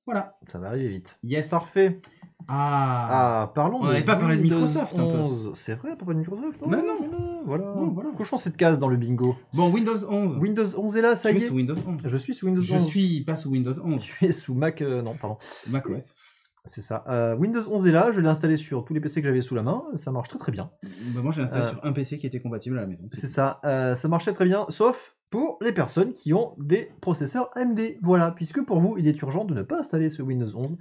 Voilà. Ça va arriver vite. Yes. Parfait. Ah, parlons on de n'avait pas parlé de Windows Microsoft un peu. 11. C'est vrai, pas de Microsoft? Mais non. Voilà. Non, voilà. Cochons cette case dans le bingo. Bon, Windows 11. Windows 11 est là, ça Je y suis est. sous Windows 11. Je suis sous Windows 11. Je suis pas sous Windows 11. Tu es sous Mac... non, pardon. macOS. C'est ça. Windows 11 est là, je l'ai installé sur tous les PC que j'avais sous la main, ça marche très très bien. Bah, moi, j'ai installé sur un PC qui était compatible à la maison. C'est ça, ça marchait très bien, sauf pour les personnes qui ont des processeurs AMD. Voilà, puisque pour vous, il est urgent de ne pas installer ce Windows 11,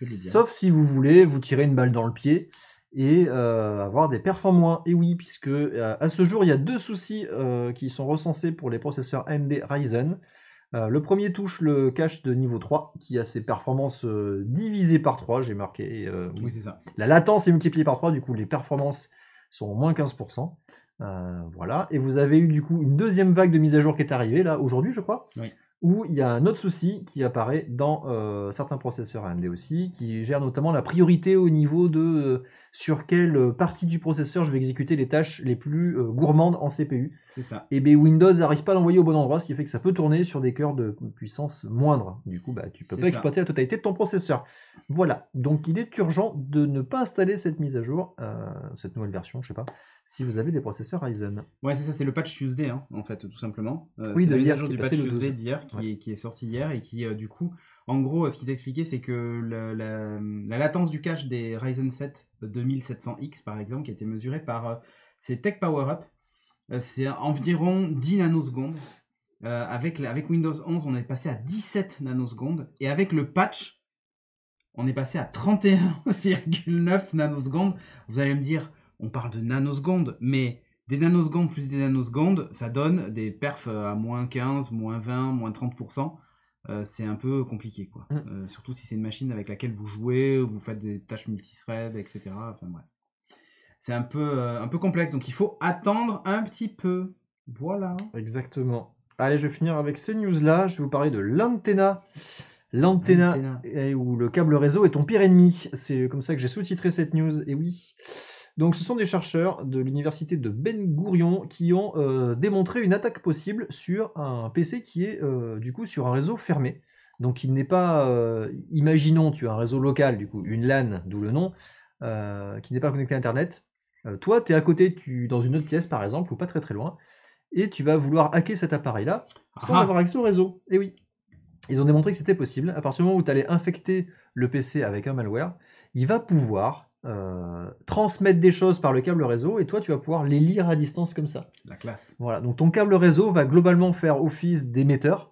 sauf si vous voulez vous tirer une balle dans le pied et avoir des performances moins. Et oui, puisque à ce jour, il y a 2 soucis qui sont recensés pour les processeurs AMD Ryzen. Le premier touche le cache de niveau 3 qui a ses performances divisées par 3, j'ai marqué. Oui, c'est ça. La latence est multipliée par 3, du coup les performances sont moins 15%. Voilà. Et vous avez eu du coup une deuxième vague de mise à jour qui est arrivée là aujourd'hui, je crois. Oui. Où il y a un autre souci qui apparaît dans certains processeurs AMD aussi, qui gère notamment la priorité au niveau de sur quelle partie du processeur je vais exécuter les tâches les plus gourmandes en CPU. C'est ça. Et bien Windows n'arrive pas à l'envoyer au bon endroit, ce qui fait que ça peut tourner sur des cœurs de puissance moindre. Du coup, tu peux pas exploiter la totalité de ton processeur. Voilà, donc il est urgent de ne pas installer cette mise à jour, cette nouvelle version, je sais pas, si vous avez des processeurs Ryzen. Ouais, c'est ça, c'est le patch Tuesday, hein, en fait, tout simplement. Oui, c'est de la mise hier, à jour qui est du passé patch le 12. Tuesday d'hier qui est sorti hier et qui, du coup, en gros, ce qu'ils expliquaient, c'est que la latence du cache des Ryzen 7 2700X, par exemple, qui a été mesurée par ces Tech Power Up, c'est environ 10 nanosecondes. Avec Windows 11, on est passé à 17 nanosecondes. Et avec le patch, on est passé à 31,9 nanosecondes. Vous allez me dire, on parle de nanosecondes, mais des nanosecondes plus des nanosecondes, ça donne des perfs à moins 15, moins 20, moins 30%. C'est un peu compliqué, quoi. Surtout si c'est une machine avec laquelle vous jouez, ou vous faites des tâches multithread, etc. Enfin bref. C'est un peu complexe, donc il faut attendre un petit peu. Voilà. Exactement. Allez, je vais finir avec ces news-là. Je vais vous parler de l'antenna. L'antenna où le câble réseau est ton pire ennemi. C'est comme ça que j'ai sous-titré cette news, et oui. Donc ce sont des chercheurs de l'université de Ben Gurion qui ont démontré une attaque possible sur un PC qui est du coup sur un réseau fermé. Donc il n'est pas, imaginons tu as un réseau local, du coup une LAN, d'où le nom, qui n'est pas connecté à Internet. Toi tu es à côté, dans une autre pièce par exemple, ou pas très très loin, et tu vas vouloir hacker cet appareil-là sans avoir accès au réseau. Et oui, ils ont démontré que c'était possible. À partir du moment où tu allais infecter le PC avec un malware, il va pouvoir transmettre des choses par le câble réseau et toi tu vas pouvoir les lire à distance comme ça. La classe. Voilà, donc ton câble réseau va globalement faire office d'émetteur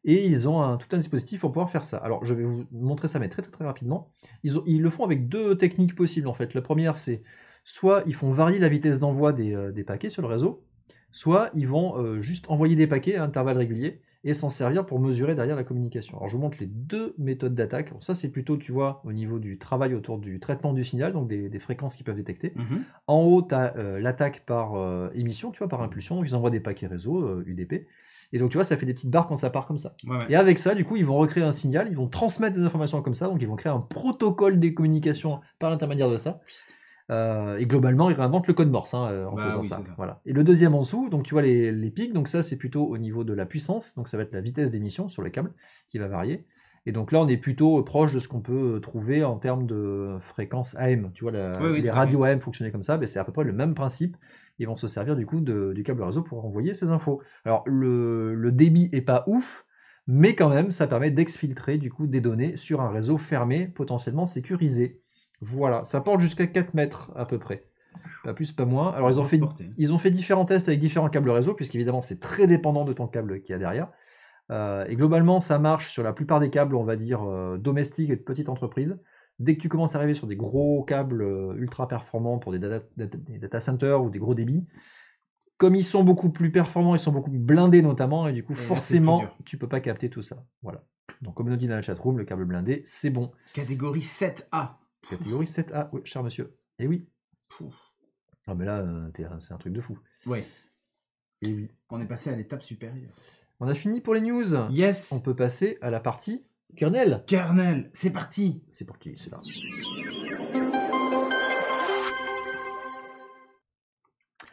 et ils ont tout un dispositif pour pouvoir faire ça. Alors je vais vous montrer ça mais très très, très rapidement. Ils le font avec 2 techniques possibles en fait. La première c'est soit ils font varier la vitesse d'envoi des paquets sur le réseau, soit ils vont juste envoyer des paquets à intervalles réguliers et s'en servir pour mesurer derrière la communication. Alors je vous montre les 2 méthodes d'attaque. Ça c'est plutôt, tu vois, au niveau du travail autour du traitement du signal, donc des fréquences qu'ils peuvent détecter. En haut, tu as l'attaque par émission, tu vois, par impulsion. Ils envoient des paquets réseau, UDP. Et donc tu vois, ça fait des petites barres quand ça part comme ça. Ouais. Et avec ça, du coup, ils vont recréer un signal, ils vont transmettre des informations comme ça, donc ils vont créer un protocole des communications par l'intermédiaire de ça. Et globalement, ils réinventent le code Morse en faisant ça. Voilà. Et le deuxième en dessous, donc tu vois les pics, donc ça c'est plutôt au niveau de la puissance, donc ça va être la vitesse d'émission sur le câble qui va varier. Et donc là, on est plutôt proche de ce qu'on peut trouver en termes de fréquence AM. Tu vois, les radios AM fonctionnaient comme ça, mais c'est à peu près le même principe. Ils vont se servir du coup du câble réseau pour envoyer ces infos. Alors le débit est pas ouf, mais quand même, ça permet d'exfiltrer du coup des données sur un réseau fermé, potentiellement sécurisé. Voilà, ça porte jusqu'à 4 mètres à peu près. Pas plus, pas moins. Alors ils ont fait différents tests avec différents câbles réseau, puisqu'évidemment c'est très dépendant de ton câble qu'il y a derrière. Et globalement, ça marche sur la plupart des câbles, on va dire, domestiques et de petites entreprises. Dès que tu commences à arriver sur des gros câbles ultra performants pour des data centers ou des gros débits, comme ils sont beaucoup plus performants, ils sont beaucoup plus blindés notamment, et du coup, forcément, tu peux pas capter tout ça. Voilà. Donc, comme on dit dans la chatroom, le câble blindé, c'est bon. Catégorie 7A. Catégorie 7A, oui, cher monsieur. Et oui. Ah, mais là, c'est un truc de fou. Ouais. Et oui. On est passé à l'étape supérieure. On a fini pour les news. Yes. On peut passer à la partie kernel. Kernel, c'est parti. C'est parti, c'est ça.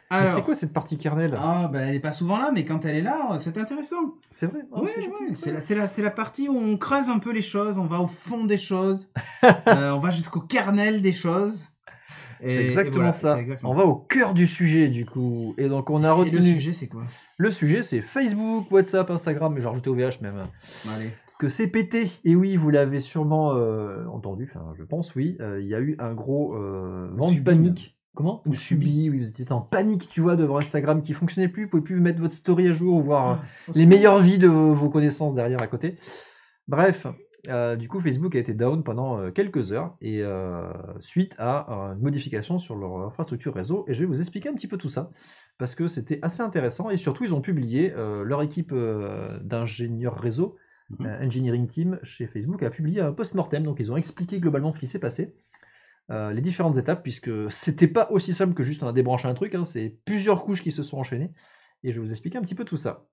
Alors, c'est quoi cette partie kernel? Ah, bah, elle est pas souvent là, mais quand elle est là, c'est intéressant. C'est vrai. Oh, ouais, c'est la partie où on creuse un peu les choses, on va au fond des choses, on va jusqu'au kernel des choses. C'est exactement ça. On va au cœur du sujet, du coup. Et donc, on a retenu... Et le sujet, c'est quoi? Le sujet, c'est Facebook, WhatsApp, Instagram, mais j'ai rajouté OVH même. Allez. Que c'est pété. Et oui, vous l'avez sûrement entendu, enfin, je pense, oui. Il y a eu un gros vent de panique. Comment? Ou subi, oui, vous étiez en panique, tu vois, devant Instagram qui fonctionnait plus. Vous pouvez plus mettre votre story à jour ou voir les meilleures vies de vos connaissances derrière à côté. Bref. Du coup, Facebook a été down pendant quelques heures et suite à une modification sur leur infrastructure réseau. Et je vais vous expliquer un petit peu tout ça parce que c'était assez intéressant et surtout ils ont publié leur équipe d'ingénieurs réseau, engineering team chez Facebook a publié un post-mortem. Donc ils ont expliqué globalement ce qui s'est passé, les différentes étapes puisque c'était pas aussi simple que juste on a débranché un truc. Hein, c'est plusieurs couches qui se sont enchaînées et je vais vous expliquer un petit peu tout ça.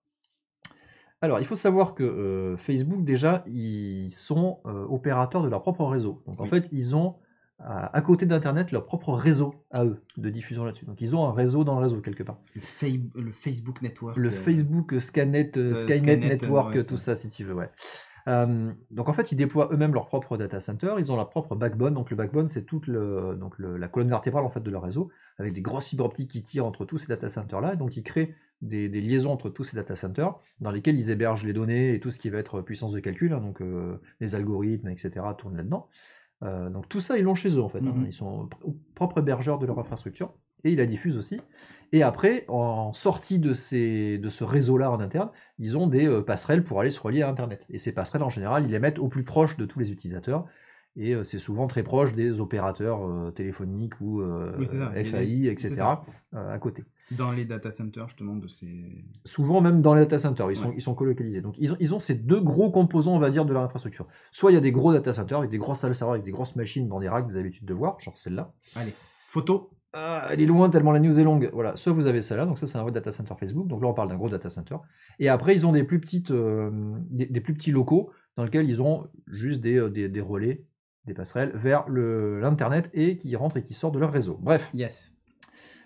Alors, il faut savoir que Facebook, déjà, ils sont opérateurs de leur propre réseau. Donc, en fait, ils ont, à côté d'Internet, leur propre réseau à eux, de diffusion là-dessus. Donc, ils ont un réseau dans le réseau, quelque part. Le Facebook Network. Le Facebook Skynet Network, ouais, tout ça, si tu veux, ouais. Donc, en fait, ils déploient eux-mêmes leur propre data center. Ils ont leur propre backbone. Donc, le backbone, c'est toute la colonne vertébrale, en fait, de leur réseau, avec des grosses fibres optiques qui tirent entre tous ces data centers-là. Et donc, ils créent des liaisons entre tous ces data centers dans lesquels ils hébergent les données et tout ce qui va être puissance de calcul, hein, donc les algorithmes, etc. tournent là-dedans. Donc tout ça, ils l'ont chez eux en fait. Hein. Ils sont propres hébergeurs de leur infrastructure et ils la diffusent aussi. Et après, en sortie de ce réseau-là en interne, ils ont des passerelles pour aller se relier à Internet. Et ces passerelles, en général, ils les mettent au plus proche de tous les utilisateurs. Et c'est souvent très proche des opérateurs téléphoniques ou FAI, etc. À côté. Dans les data centers, justement, de ces... Souvent même dans les data centers, ils sont colocalisés. Donc ils ont ces deux gros composants, on va dire, de leur infrastructure. Soit il y a des gros data centers avec des grosses salles serveurs, avec des grosses machines dans des racks, vous avez l'habitude de voir, genre celle-là. Allez, photo. Elle est loin tellement la news est longue. Voilà, soit vous avez celle-là, donc ça c'est un vrai data center Facebook. Donc là on parle d'un gros data center. Et après ils ont des plus petites, des plus petits locaux dans lesquels ils ont juste des relais, des passerelles vers l'internet et qui rentrent et qui sortent de leur réseau. Bref. Yes.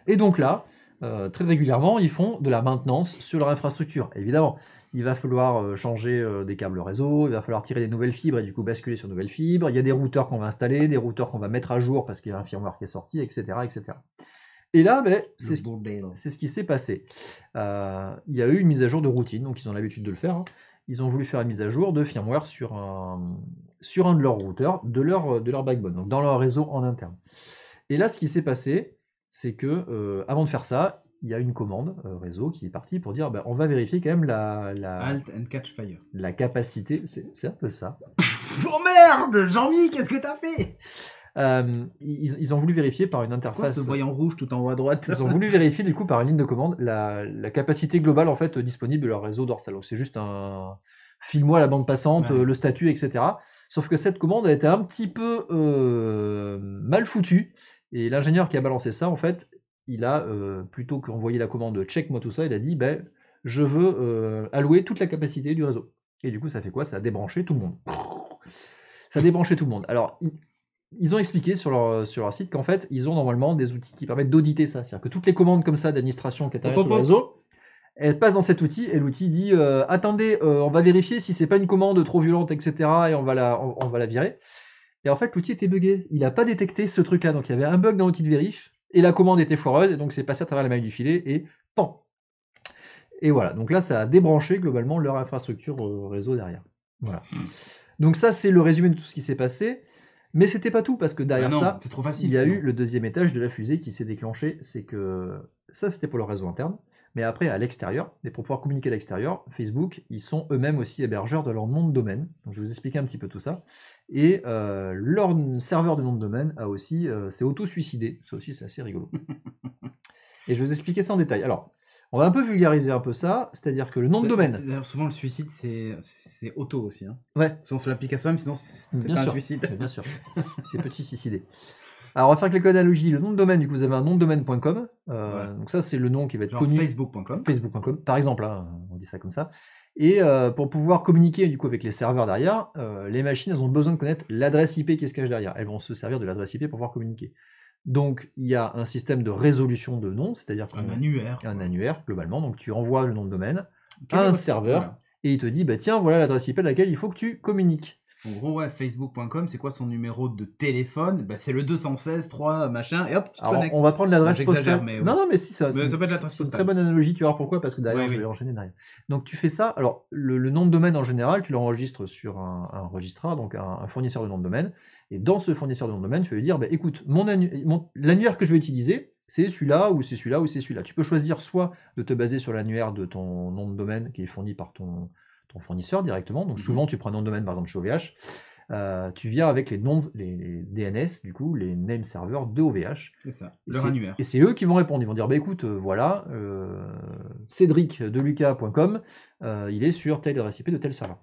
Et donc là, très régulièrement, ils font de la maintenance sur leur infrastructure. Évidemment, il va falloir changer des câbles réseau, il va falloir tirer des nouvelles fibres et du coup basculer sur de nouvelles fibres. Il y a des routeurs qu'on va installer, des routeurs qu'on va mettre à jour parce qu'il y a un firmware qui est sorti, etc. etc. Et là, c'est ce qui s'est passé. Il y a eu une mise à jour de routine, donc ils ont l'habitude de le faire. Hein. Ils ont voulu faire une mise à jour de firmware sur un de leurs routeurs, de leur backbone, donc dans leur réseau en interne. Et là, ce qui s'est passé, c'est que avant de faire ça, il y a une commande réseau qui est partie pour dire on va vérifier quand même Alt and catch fire. La capacité, c'est un peu ça. Oh merde, Jean-Mi, qu'est-ce que t'as fait? Ils ont voulu vérifier par une interface. C'est quoi ce voyant rouge tout en haut à droite? Ils ont voulu vérifier du coup par une ligne de commande la capacité globale en fait disponible de leur réseau dorsal. Donc c'est juste un file-moi la bande passante, le statut, etc. Sauf que cette commande a été un petit peu mal foutue. Et l'ingénieur qui a balancé ça, en fait, il a, plutôt qu'envoyer la commande check-moi tout ça, il a dit je veux allouer toute la capacité du réseau. Et du coup, ça fait quoi? Ça a débranché tout le monde. Ça a débranché tout le monde. Alors, ils ont expliqué sur leur site qu'en fait, ils ont normalement des outils qui permettent d'auditer ça. C'est-à-dire que toutes les commandes comme ça d'administration qui interviennent sur le réseau, elles passent dans cet outil et l'outil dit attendez, on va vérifier si c'est pas une commande trop violente, etc. et on va la virer. Et en fait, l'outil était buggé. Il n'a pas détecté ce truc-là. Donc, il y avait un bug dans l'outil de vérif et la commande était foireuse et donc c'est passé à travers la maille du filet et pan. Et voilà, donc là, ça a débranché globalement leur infrastructure réseau derrière. Voilà. Donc ça, c'est le résumé de tout ce qui s'est passé. Mais c'était pas tout, parce que derrière non, ça, c'est trop facile, il y a sinon. eu le deuxième étage de la fusée qui s'est déclenché. C'est que ça, c'était pour le réseau interne. Mais après, à l'extérieur, et pour pouvoir communiquer à l'extérieur, Facebook, ils sont eux-mêmes aussi hébergeurs de leur nom de domaine. Donc je vais vous expliquer un petit peu tout ça. Et leur serveur de nom de domaine a aussi, s'est auto-suicidé. Ça aussi, c'est assez rigolo. Et je vais vous expliquer ça en détail. Alors, on va un peu vulgariser un peu ça, c'est-à-dire que le nom de domaine. D'ailleurs, souvent, le suicide, c'est auto aussi. Hein. Ouais. Sans sur l'application même, sinon, c'est Bien pas sûr. un suicide. Bien sûr. C'est petit suicidé. Alors, on va faire quelques analogies. Le nom de domaine, du coup, vous avez un nom de domaine.com. Voilà. Donc ça, c'est le nom qui va être Genre connu. Facebook.com. Facebook.com, par exemple, hein, on dit ça comme ça. Et pour pouvoir communiquer du coup avec les serveurs derrière, les machines elles ont besoin de connaître l'adresse IP qui se cache derrière. Elles vont se servir de l'adresse IP pour pouvoir communiquer. Donc il y a un système de résolution de nom, c'est-à-dire Un annuaire. un annuaire globalement. Donc tu envoies le nom de domaine Quel à est un votre- serveur voilà. et il te dit bah tiens voilà l'adresse IP à laquelle il faut que tu communiques. En gros, ouais, Facebook.com, c'est quoi son numéro de téléphone? Bah, c'est le 216 3 machin, et hop, tu te Alors connectes. on va prendre l'adresse J'exagère, postale. mais ouais. Non non mais si ça, Mais c'est ça peut être l'adresse c'est une postale. très bonne analogie. Tu vas voir pourquoi parce que derrière Oui, je oui. vais enchaîner derrière. Donc tu fais ça. Alors le nom de domaine en général tu l'enregistres sur un registrar, donc un fournisseur de nom de domaine. Et dans ce fournisseur de nom de domaine, tu vas lui dire, bah, écoute, l'annuaire que je vais utiliser, c'est celui-là, ou c'est celui-là, ou c'est celui-là. Tu peux choisir soit de te baser sur l'annuaire de ton nom de domaine qui est fourni par ton fournisseur directement. Donc souvent, tu prends un nom de domaine, par exemple, chez OVH. Tu viens avec les noms, les DNS, du coup, les name servers de OVH. C'est ça, leur annuaire. Et c'est eux qui vont répondre. Ils vont dire, bah écoute, voilà, Cédric de Lucas.com, il est sur telle adresse IP de tel serveur.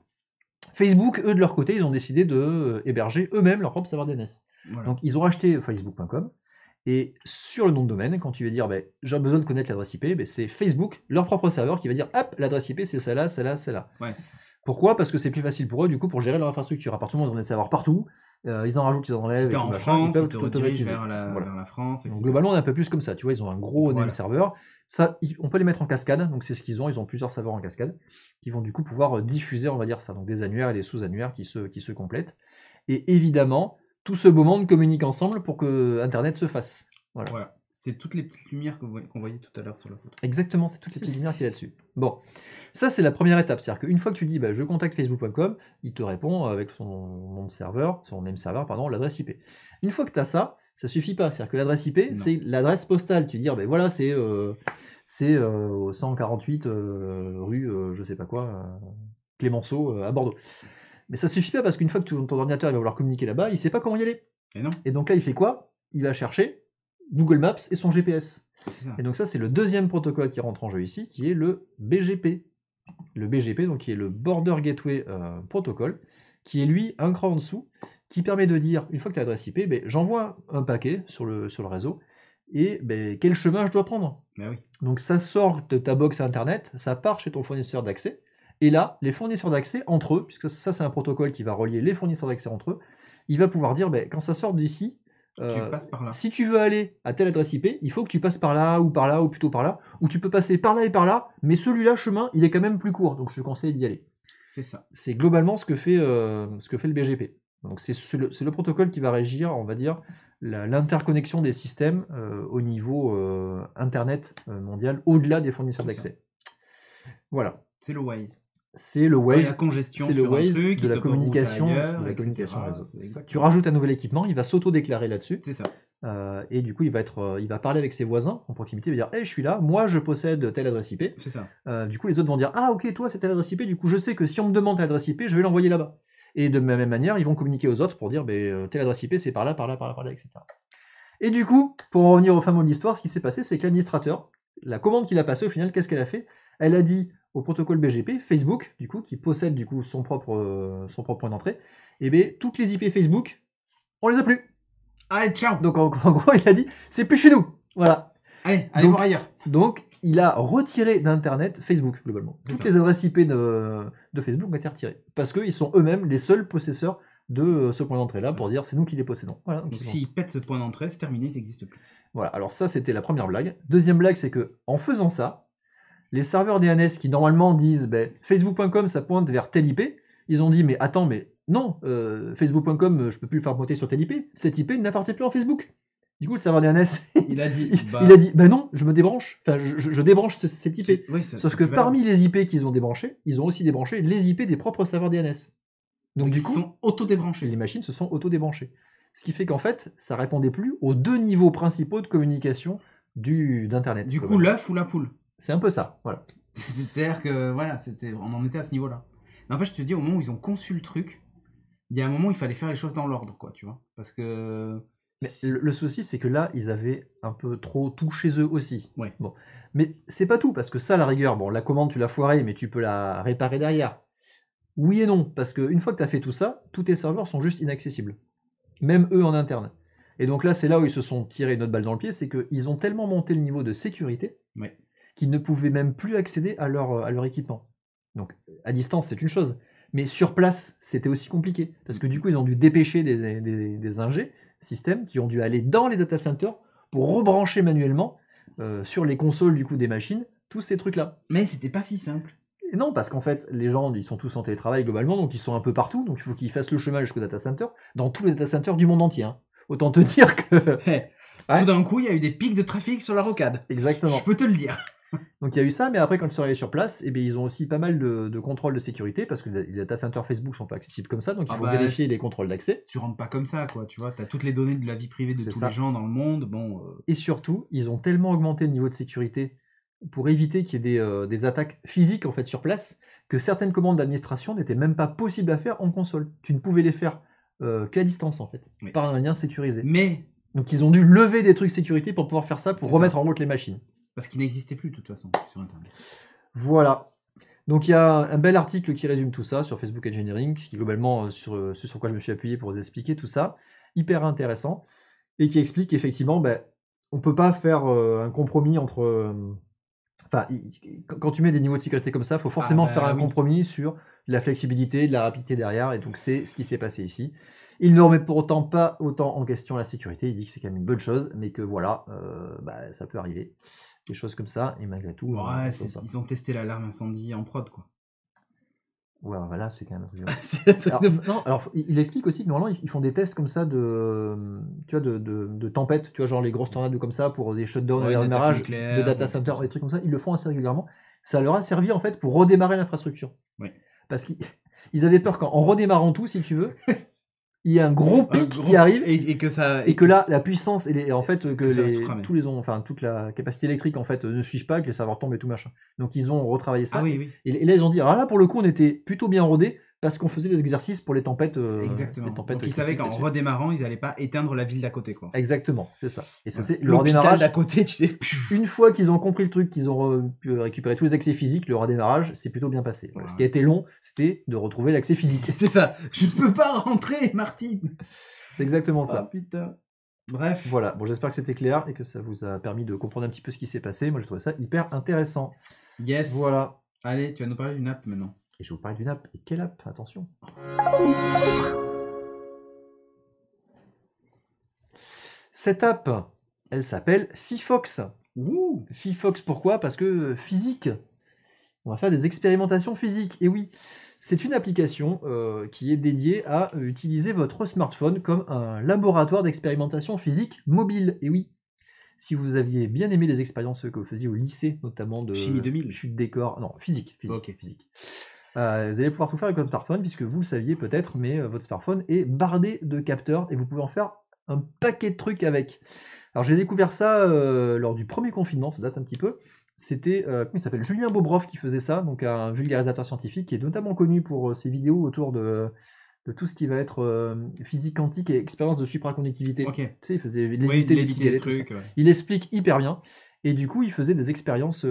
Facebook, eux de leur côté, ils ont décidé de héberger eux-mêmes leur propre serveur DNS. Voilà. Donc ils ont acheté facebook.com et sur le nom de domaine, quand tu veux dire bah, j'ai besoin de connaître l'adresse IP, bah, c'est Facebook, leur propre serveur, qui va dire hop, l'adresse IP c'est celle-là, celle-là, celle-là. Ouais. Pourquoi? Parce que c'est plus facile pour eux du coup pour gérer leur infrastructure. À partir du moment où ils ont des serveurs partout, ils en rajoutent, ils en enlèvent, Si t'es et tout en machin, France, ils peuvent ils te tout redirigent automatiser. vers la France, etc. Donc globalement on est un peu plus comme ça, tu vois, ils ont un gros name Voilà. serveur. Ça, on peut les mettre en cascade, donc c'est ce qu'ils ont plusieurs serveurs en cascade, qui vont du coup pouvoir diffuser, on va dire ça, donc des annuaires et des sous-annuaires qui se complètent. Et évidemment, tout ce beau monde communique ensemble pour que Internet se fasse. Voilà. C'est toutes les petites lumières qu'on voyait tout à l'heure sur la photo. Exactement, c'est toutes les petites lumières qu'il y a là-dessus. Bon, ça c'est la première étape, c'est-à-dire qu'une fois que tu dis bah, je contacte facebook.com, il te répond avec son nom de serveur, son name server, pardon, l'adresse IP. Une fois que tu as ça, ça suffit pas, c'est-à-dire que l'adresse IP, Non. c'est l'adresse postale. Tu dis ben voilà, c'est au 148 rue je sais pas quoi, Clémenceau à Bordeaux. Mais ça suffit pas parce qu'une fois que ton ordinateur il va vouloir communiquer là-bas, il sait pas comment y aller. Et non. Et donc là, il fait quoi? Il va chercher Google Maps et son GPS. C'est ça. Et donc ça, c'est le deuxième protocole qui rentre en jeu ici, qui est le BGP. Le BGP, donc qui est le Border Gateway Protocol, qui est lui un cran en dessous, qui permet de dire, une fois que tu as l'adresse IP, ben, j'envoie un paquet sur le réseau, et ben, quel chemin je dois prendre. Ben oui. Donc ça sort de ta box Internet, ça part chez ton fournisseur d'accès, et là, les fournisseurs d'accès entre eux, puisque ça c'est un protocole qui va relier les fournisseurs d'accès entre eux, il va pouvoir dire, ben, quand ça sort d'ici, Tu passes par là. si tu veux aller à telle adresse IP, il faut que tu passes par là, ou plutôt par là, ou tu peux passer par là et par là, mais celui-là, chemin, il est quand même plus court, donc je te conseille d'y aller. C'est ça. C'est globalement ce que fait le BGP. Donc c'est le protocole qui va régir, on va dire, l'interconnexion des systèmes au niveau Internet mondial, au-delà des fournisseurs d'accès. Voilà. C'est le Waze. C'est le Quand il y a Waze. congestion C'est le sur un Waze truc, de il la te reroute communication, ailleurs, de la etc. communication réseau. C'est exactement. Tu rajoutes un nouvel équipement, il va s'auto-déclarer là-dessus. C'est ça. Et du coup, il va parler avec ses voisins en proximité, il va dire hey, je suis là, moi je possède telle adresse IP. C'est ça. Du coup, les autres vont dire ah, ok, toi c'est telle adresse IP, du coup, je sais que si on me demande telle adresse IP, je vais l'envoyer là-bas. Et de la même manière, ils vont communiquer aux autres pour dire telle adresse IP, c'est par là, par là, par là, par là, etc. Et du coup, pour en revenir au fin mot de l'histoire, ce qui s'est passé, c'est que l'administrateur, la commande qu'il a passée, au final, qu'est-ce qu'elle a fait? Elle a dit au protocole BGP, Facebook, du coup, qui possède du coup son propre point d'entrée, et bien toutes les IP Facebook, on les a plus. Allez, ciao. Donc en gros, il a dit, c'est plus chez nous. Voilà. Allez Donc, voir ailleurs. Donc, il a retiré d'Internet Facebook, globalement. Toutes les adresses IP de Facebook ont été retirées. Parce qu'ils sont eux-mêmes les seuls possesseurs de ce point d'entrée-là pour dire c'est nous qui les possédons. Voilà, donc s'ils pètent ce point d'entrée, c'est terminé, ils n'existent plus. Voilà, alors ça, c'était la première blague. Deuxième blague, c'est que en faisant ça, les serveurs DNS qui normalement disent Facebook.com, ça pointe vers telle IP, ils ont dit mais attends, mais non, Facebook.com, je peux plus le faire pointer sur telle IP. Cette IP n'appartient plus à Facebook. Du coup, le serveur DNS, Il a dit, il a dit, ben non, je me débranche, enfin, je débranche cette IP. Oui, Sauf que parmi les IP qu'ils ont débranchés, ils ont aussi débranché les IP des propres serveurs DNS. Donc du ils coup, sont auto-débranchés. les machines se sont auto-débranchées. Ce qui fait qu'en fait, ça répondait plus aux 2 niveaux principaux de communication d'Internet. Du coup, l'œuf ou la poule. C'est un peu ça, voilà. C'est-à-dire que, voilà, on en était à ce niveau-là. Mais après, je te dis, au moment où ils ont conçu le truc, il y a un moment où il fallait faire les choses dans l'ordre, quoi, tu vois. Parce que... Mais le souci, c'est que là, ils avaient un peu trop tout chez eux aussi. Ouais. Bon. Mais c'est pas tout, parce que ça, à la rigueur, bon, la commande, tu l'as foirée, mais tu peux la réparer derrière. Oui et non, parce qu'une fois que tu as fait tout ça, tous tes serveurs sont juste inaccessibles. Même eux en interne. Et donc là, c'est là où ils se sont tirés une autre balle dans le pied, c'est qu'ils ont tellement monté le niveau de sécurité Ouais. qu'ils ne pouvaient même plus accéder à leur équipement. Donc, à distance, c'est une chose. Mais sur place, c'était aussi compliqué. Parce que du coup, ils ont dû dépêcher des ingés, systèmes, qui ont dû aller dans les data centers pour rebrancher manuellement sur les consoles du coup des machines, tous ces trucs-là. Mais c'était pas si simple. Et non, parce qu'en fait, les gens, ils sont tous en télétravail globalement, donc ils sont un peu partout, donc il faut qu'ils fassent le chemin jusqu'au data center, dans tous les data centers du monde entier. Hein. Autant te dire que... Ouais. Tout d'un coup, il y a eu des pics de trafic sur la rocade. Exactement. Je peux te le dire. Donc il y a eu ça, mais après, quand ils sont arrivés sur place, eh bien, ils ont aussi pas mal de contrôles de sécurité, parce que les data centers Facebook sont pas accessibles comme ça, donc il faut vérifier les contrôles d'accès. Tu rentres pas comme ça, quoi, tu vois, tu as toutes les données de la vie privée de tous les gens dans le monde, bon... Et surtout, ils ont tellement augmenté le niveau de sécurité pour éviter qu'il y ait des attaques physiques en fait sur place, que certaines commandes d'administration n'étaient même pas possibles à faire en console. Tu ne pouvais les faire qu'à distance en fait, par un lien sécurisé. Mais... Donc ils ont dû lever des trucs sécurité pour pouvoir faire ça, pour remettre en route les machines. Parce qu'il n'existait plus de toute façon sur Internet. Voilà. Donc il y a un bel article qui résume tout ça sur Facebook Engineering, qui globalement sur ce sur quoi je me suis appuyé pour vous expliquer tout ça, hyper intéressant, et qui explique qu'effectivement, on ne peut pas faire un compromis entre... Enfin, quand tu mets des niveaux de sécurité comme ça, il faut forcément faire un compromis sur la flexibilité, de la rapidité derrière, et donc c'est ce qui s'est passé ici. Il ne remet pour autant pas autant en question la sécurité, il dit que c'est quand même une bonne chose, mais que voilà, ça peut arriver, des choses comme ça, et malgré tout... Ouais, ils ont testé l'alarme incendie en prod, quoi. Ouais, voilà, c'est quand même un truc. Alors, il explique aussi que normalement, ils font des tests comme ça de tempête, tu vois, genre les grosses tornades comme ça, pour des shutdowns de démarrage de data center, des trucs comme ça, ils le font assez régulièrement. Ça leur a servi en fait pour redémarrer l'infrastructure. Oui. Parce qu'ils avaient peur qu'en redémarrant tout, si tu veux, il y a un gros pic qui arrive et que là la puissance en fait que toute la capacité électrique en fait ne suivent pas, que les serveurs tombent et tout machin. Donc ils ont retravaillé ça. Et là ils ont dit alors là pour le coup on était plutôt bien rodés parce qu'on faisait des exercices pour les tempêtes. Exactement. Les tempêtes. Donc ils savaient qu'en redémarrant ils n'allaient pas éteindre la ville d'à côté, quoi. Exactement, c'est ça. Et ça c'est le redémarrage d'à côté, tu sais. Une fois qu'ils ont compris le truc, qu'ils ont pu récupérer tous les accès physiques, le redémarrage c'est plutôt bien passé. Voilà. Ce qui a été long, c'était de retrouver l'accès physique. C'est ça. Je ne peux pas rentrer, Martine. C'est exactement ça. Putain. Bref. Voilà. Bon, j'espère que c'était clair et que ça vous a permis de comprendre un petit peu ce qui s'est passé. Moi, j'ai trouvé ça hyper intéressant. Yes. Voilà. Allez, tu vas nous parler d'une app maintenant. Et je vais vous parler d'une app. Et quelle app? Attention. Cette app, elle s'appelle Fifox. Ouh. Fifox, pourquoi? Parce que physique. On va faire des expérimentations physiques. Et oui, c'est une application qui est dédiée à utiliser votre smartphone comme un laboratoire d'expérimentation physique mobile. Et oui, si vous aviez bien aimé les expériences que vous faisiez au lycée, notamment de Chimie 2000, chute des corps, non, physique. Okay. Physique. Vous allez pouvoir tout faire avec votre smartphone, puisque vous le saviez peut-être, mais votre smartphone est bardé de capteurs et vous pouvez en faire un paquet de trucs avec. Alors j'ai découvert ça lors du premier confinement, ça date un petit peu. C'était, comment il s'appelle, Julien Bobroff qui faisait ça, donc un vulgarisateur scientifique qui est notamment connu pour ses vidéos autour de tout ce qui va être physique quantique et expérience de supraconductivité. Okay. Tu sais, il faisait l'éviter des trucs. Ouais. Il explique hyper bien. Et du coup, il faisait des expériences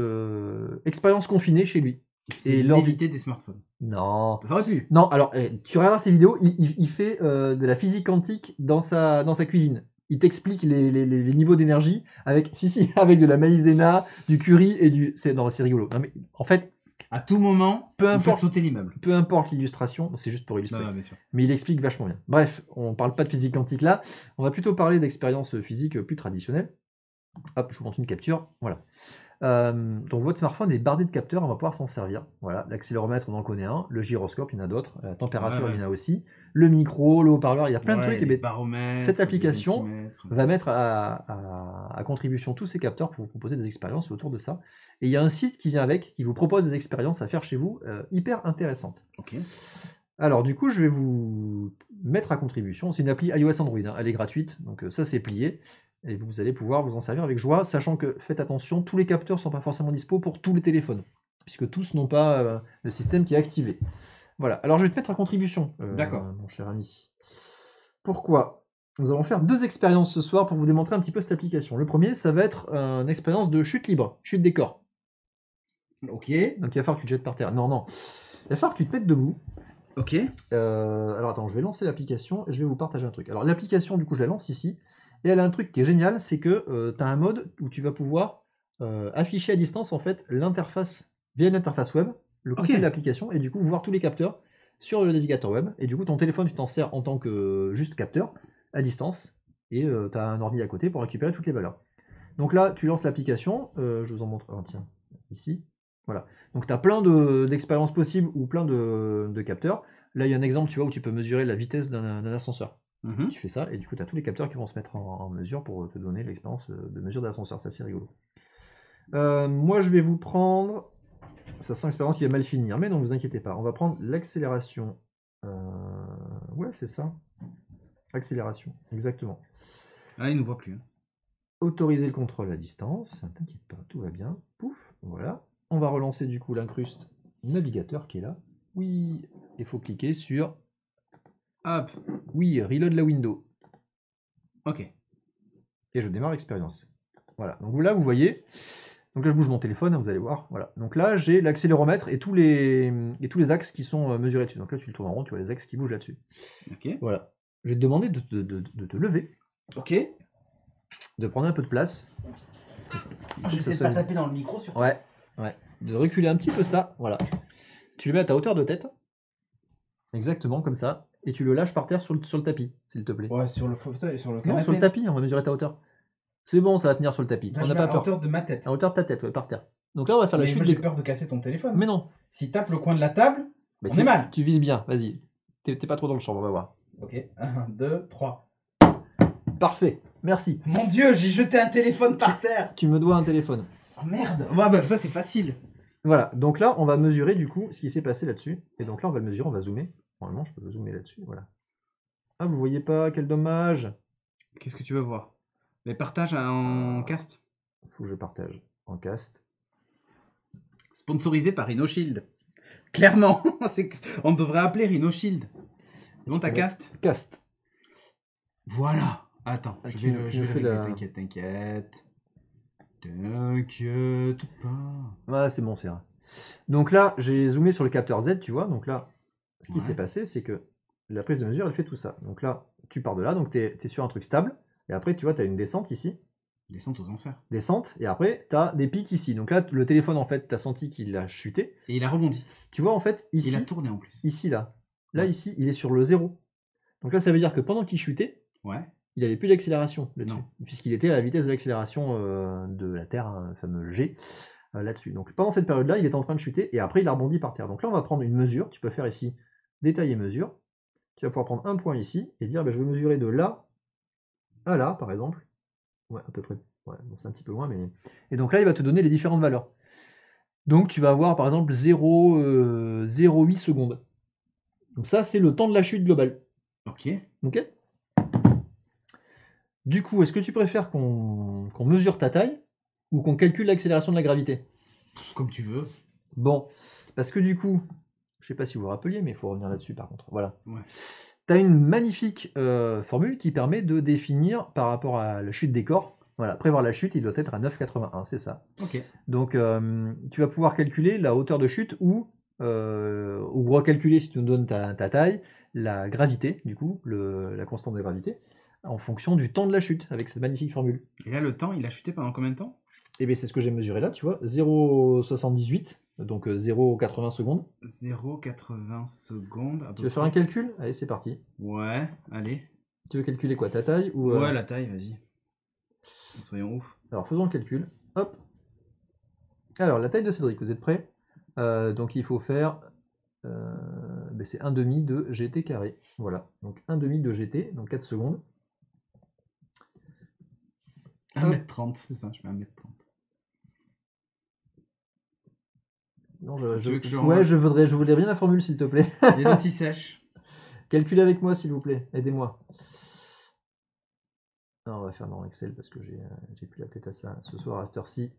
confinées chez lui. Et l'éviter des smartphones. Non. Ça aurait pu. Non, alors, tu regarderas ses vidéos, il fait de la physique quantique dans sa cuisine. Il t'explique les niveaux d'énergie avec de la maïzena, du curry et du... C'est rigolo. Non, mais en fait... À tout moment, peu importe sauter l'immeuble. Peu importe l'illustration, c'est juste pour illustrer. Non, bien sûr. Mais il explique vachement bien. Bref, on parle pas de physique quantique là, on va plutôt parler d'expériences physiques plus traditionnelles. Hop, je vous montre une capture. Voilà. Donc votre smartphone est bardé de capteurs, on va pouvoir s'en servir. Voilà, l'accéléromètre, on en connaît un, le gyroscope, il y en a d'autres, la température, Ouais, il y ouais. en a aussi, le micro, le haut-parleur, il y a plein de Ouais, trucs. Et les bien, baromètres, cette les application multimètres. va mettre à contribution tous ces capteurs pour vous proposer des expériences autour de ça. Et il y a un site qui vient avec, qui vous propose des expériences à faire chez vous, hyper intéressantes. Ok. Alors du coup, je vais vous mettre à contribution. C'est une appli iOS Android, hein. Elle est gratuite, donc ça c'est plié. Et vous allez pouvoir vous en servir avec joie, sachant que, faites attention, tous les capteurs ne sont pas forcément dispo pour tous les téléphones, puisque tous n'ont pas le système qui est activé. Voilà, alors je vais te mettre à contribution, D'accord. mon cher ami. Pourquoi? Nous allons faire 2 expériences ce soir pour vous démontrer un petit peu cette application. Le premier, ça va être une expérience de chute libre, chute des corps. Ok. Donc il va falloir que tu te jettes par terre. Non, non. Il va falloir que tu te mettes debout. Ok. Alors attends, je vais lancer l'application et je vais vous partager un truc. Alors l'application, du coup, je la lance ici. Et elle a un truc qui est génial, c'est que tu as un mode où tu vas pouvoir afficher à distance en fait l'interface via une interface web, le contenu de l'application, et du coup voir tous les capteurs sur le navigateur web. Et du coup, ton téléphone, tu t'en sers en tant que juste capteur à distance, et tu as un ordi à côté pour récupérer toutes les valeurs. Donc là, tu lances l'application, je vous en montre un, tiens, ici. Voilà. Donc tu as plein d'expériences possibles ou plein de capteurs. Là, il y a un exemple, tu vois, où tu peux mesurer la vitesse d'un ascenseur. Tu fais ça, et du coup, tu as tous les capteurs qui vont se mettre en mesure pour te donner l'expérience de mesure d'ascenseur. Ça, c'est rigolo. Moi, je vais vous prendre... Ça sent l'expérience qui va mal finir, mais non, vous inquiétez pas. On va prendre l'accélération. Ouais, c'est ça. Accélération, exactement. Ah, il ne nous voit plus. Hein. Autoriser le contrôle à distance. T'inquiète pas, tout va bien. Pouf, voilà. On va relancer du coup l'incruste navigateur qui est là. Oui, il faut cliquer sur... Hop. Oui, reload la window. Ok. Et je démarre l'expérience. Voilà, donc là vous voyez, donc là je bouge mon téléphone, hein, vous allez voir, voilà. Donc là j'ai l'accéléromètre et tous les axes qui sont mesurés dessus. Donc là tu le tournes en rond, tu vois les axes qui bougent là-dessus. Ok. Voilà. Je vais te demander de te lever, Ok. de prendre un peu de place. Je vais essayer de pas taper dans le micro sur. Ouais, ouais. De reculer un petit peu ça, voilà. Tu le mets à ta hauteur de tête. Exactement, comme ça. Et tu le lâches par terre sur le tapis, s'il te plaît. Ouais, sur le fauteuil, sur le canapé. Non, sur le tapis, on va mesurer ta hauteur. C'est bon, ça va tenir sur le tapis. Là, on je n'a mets pas à peur. hauteur de ma tête. À hauteur de ta tête, ouais, par terre. Donc là, on va faire la Mais chute moi, des... j'ai peur de casser ton téléphone. Mais non. Si tape le coin de la table, Bah, on est mal. Tu vises bien, vas-y. T'es pas trop dans le champ, on va voir. Ok. 1, 2, 3. Parfait, merci. Mon Dieu, j'ai jeté un téléphone par terre. Tu me dois un téléphone. Oh merde. Ouais, bah ça, c'est facile. Voilà, donc là, on va mesurer du coup ce qui s'est passé là-dessus. Et donc là, on va le mesurer, on va zoomer. Normalement, je peux le zoomer là-dessus, voilà. Ah, vous voyez pas, quel dommage. Qu'est-ce que tu veux voir? Les partages en cast. Faut que je partage en cast. Sponsorisé par InnoShield. Clairement, on devrait appeler InnoShield. C'est bon, ta cast? Cast. Voilà. Attends, Ah, je tu vais me le fais régler. la- T'inquiète, t'inquiète. T'inquiète pas. Ouais, c'est bon, c'est vrai. Donc là, j'ai zoomé sur le capteur Z, tu vois. Donc là, ce qui Ouais. s'est passé, c'est que la prise de mesure, elle fait tout ça. Donc là, tu pars de là, donc tu es sur un truc stable. Et après, tu vois, tu as une descente ici. Descente aux enfers. Descente. Et après, tu as des pics ici. Donc là, le téléphone, en fait, tu as senti qu'il a chuté. Et il a rebondi. Tu vois, en fait, ici, Il a tourné en plus. ici, là. Là, Ouais. ici, il est sur le 0. Donc là, ça veut dire que pendant qu'il chutait, Ouais. il n'avait plus d'accélération là-dessus. Non. Puisqu'il était à la vitesse d'accélération de la Terre, hein, le fameux G, là-dessus. Donc pendant cette période-là, il est en train de chuter et après, il a rebondi par terre. Donc là, on va prendre une mesure. Tu peux faire ici détailler mesure. Tu vas pouvoir prendre un point ici et dire je veux mesurer de là à là, par exemple. Ouais, à peu près. Ouais, bon, c'est un petit peu loin, mais. Et donc là, il va te donner les différentes valeurs. Donc tu vas avoir par exemple 0,08 secondes. Donc ça, c'est le temps de la chute globale. Ok. Ok. Du coup, est-ce que tu préfères qu'on mesure ta taille ou qu'on calcule l'accélération de la gravité? Comme tu veux. Bon, parce que du coup, je sais pas si vous vous rappeliez, mais il faut revenir là-dessus par contre. Voilà. Ouais. Tu as une magnifique formule qui permet de définir par rapport à la chute des corps. Voilà, prévoir la chute, il doit être à 9,81, c'est ça. Ok. Donc, tu vas pouvoir calculer la hauteur de chute ou recalculer, si tu nous donnes ta taille, la gravité, du coup, la constante de gravité, en fonction du temps de la chute, avec cette magnifique formule. Et là, le temps, il a chuté pendant combien de temps? Et bien, c'est ce que j'ai mesuré là, tu vois, 0,78, donc 0,80 secondes. 0,80 secondes. Tu veux faire un calcul? Allez, c'est parti. Ouais, allez. Tu veux calculer quoi, ta taille ou Ouais, la taille, vas-y. Soyons ouf. Alors, faisons le calcul. Hop. Alors, la taille de Cédric, vous êtes prêts? Donc, il faut faire... ben, c'est 1,5 de GT carré. Voilà. Donc, 1,5 de GT, donc 4 secondes. 1m30, c'est ça, je fais 1m30. Non, Tu veux que je ouais, je voudrais bien la formule, s'il te plaît. Les anti-sèches. Calculez avec moi, s'il vous plaît. Aidez-moi. On va faire dans Excel parce que j'ai plus la tête à ça ce soir à cette heure-ci.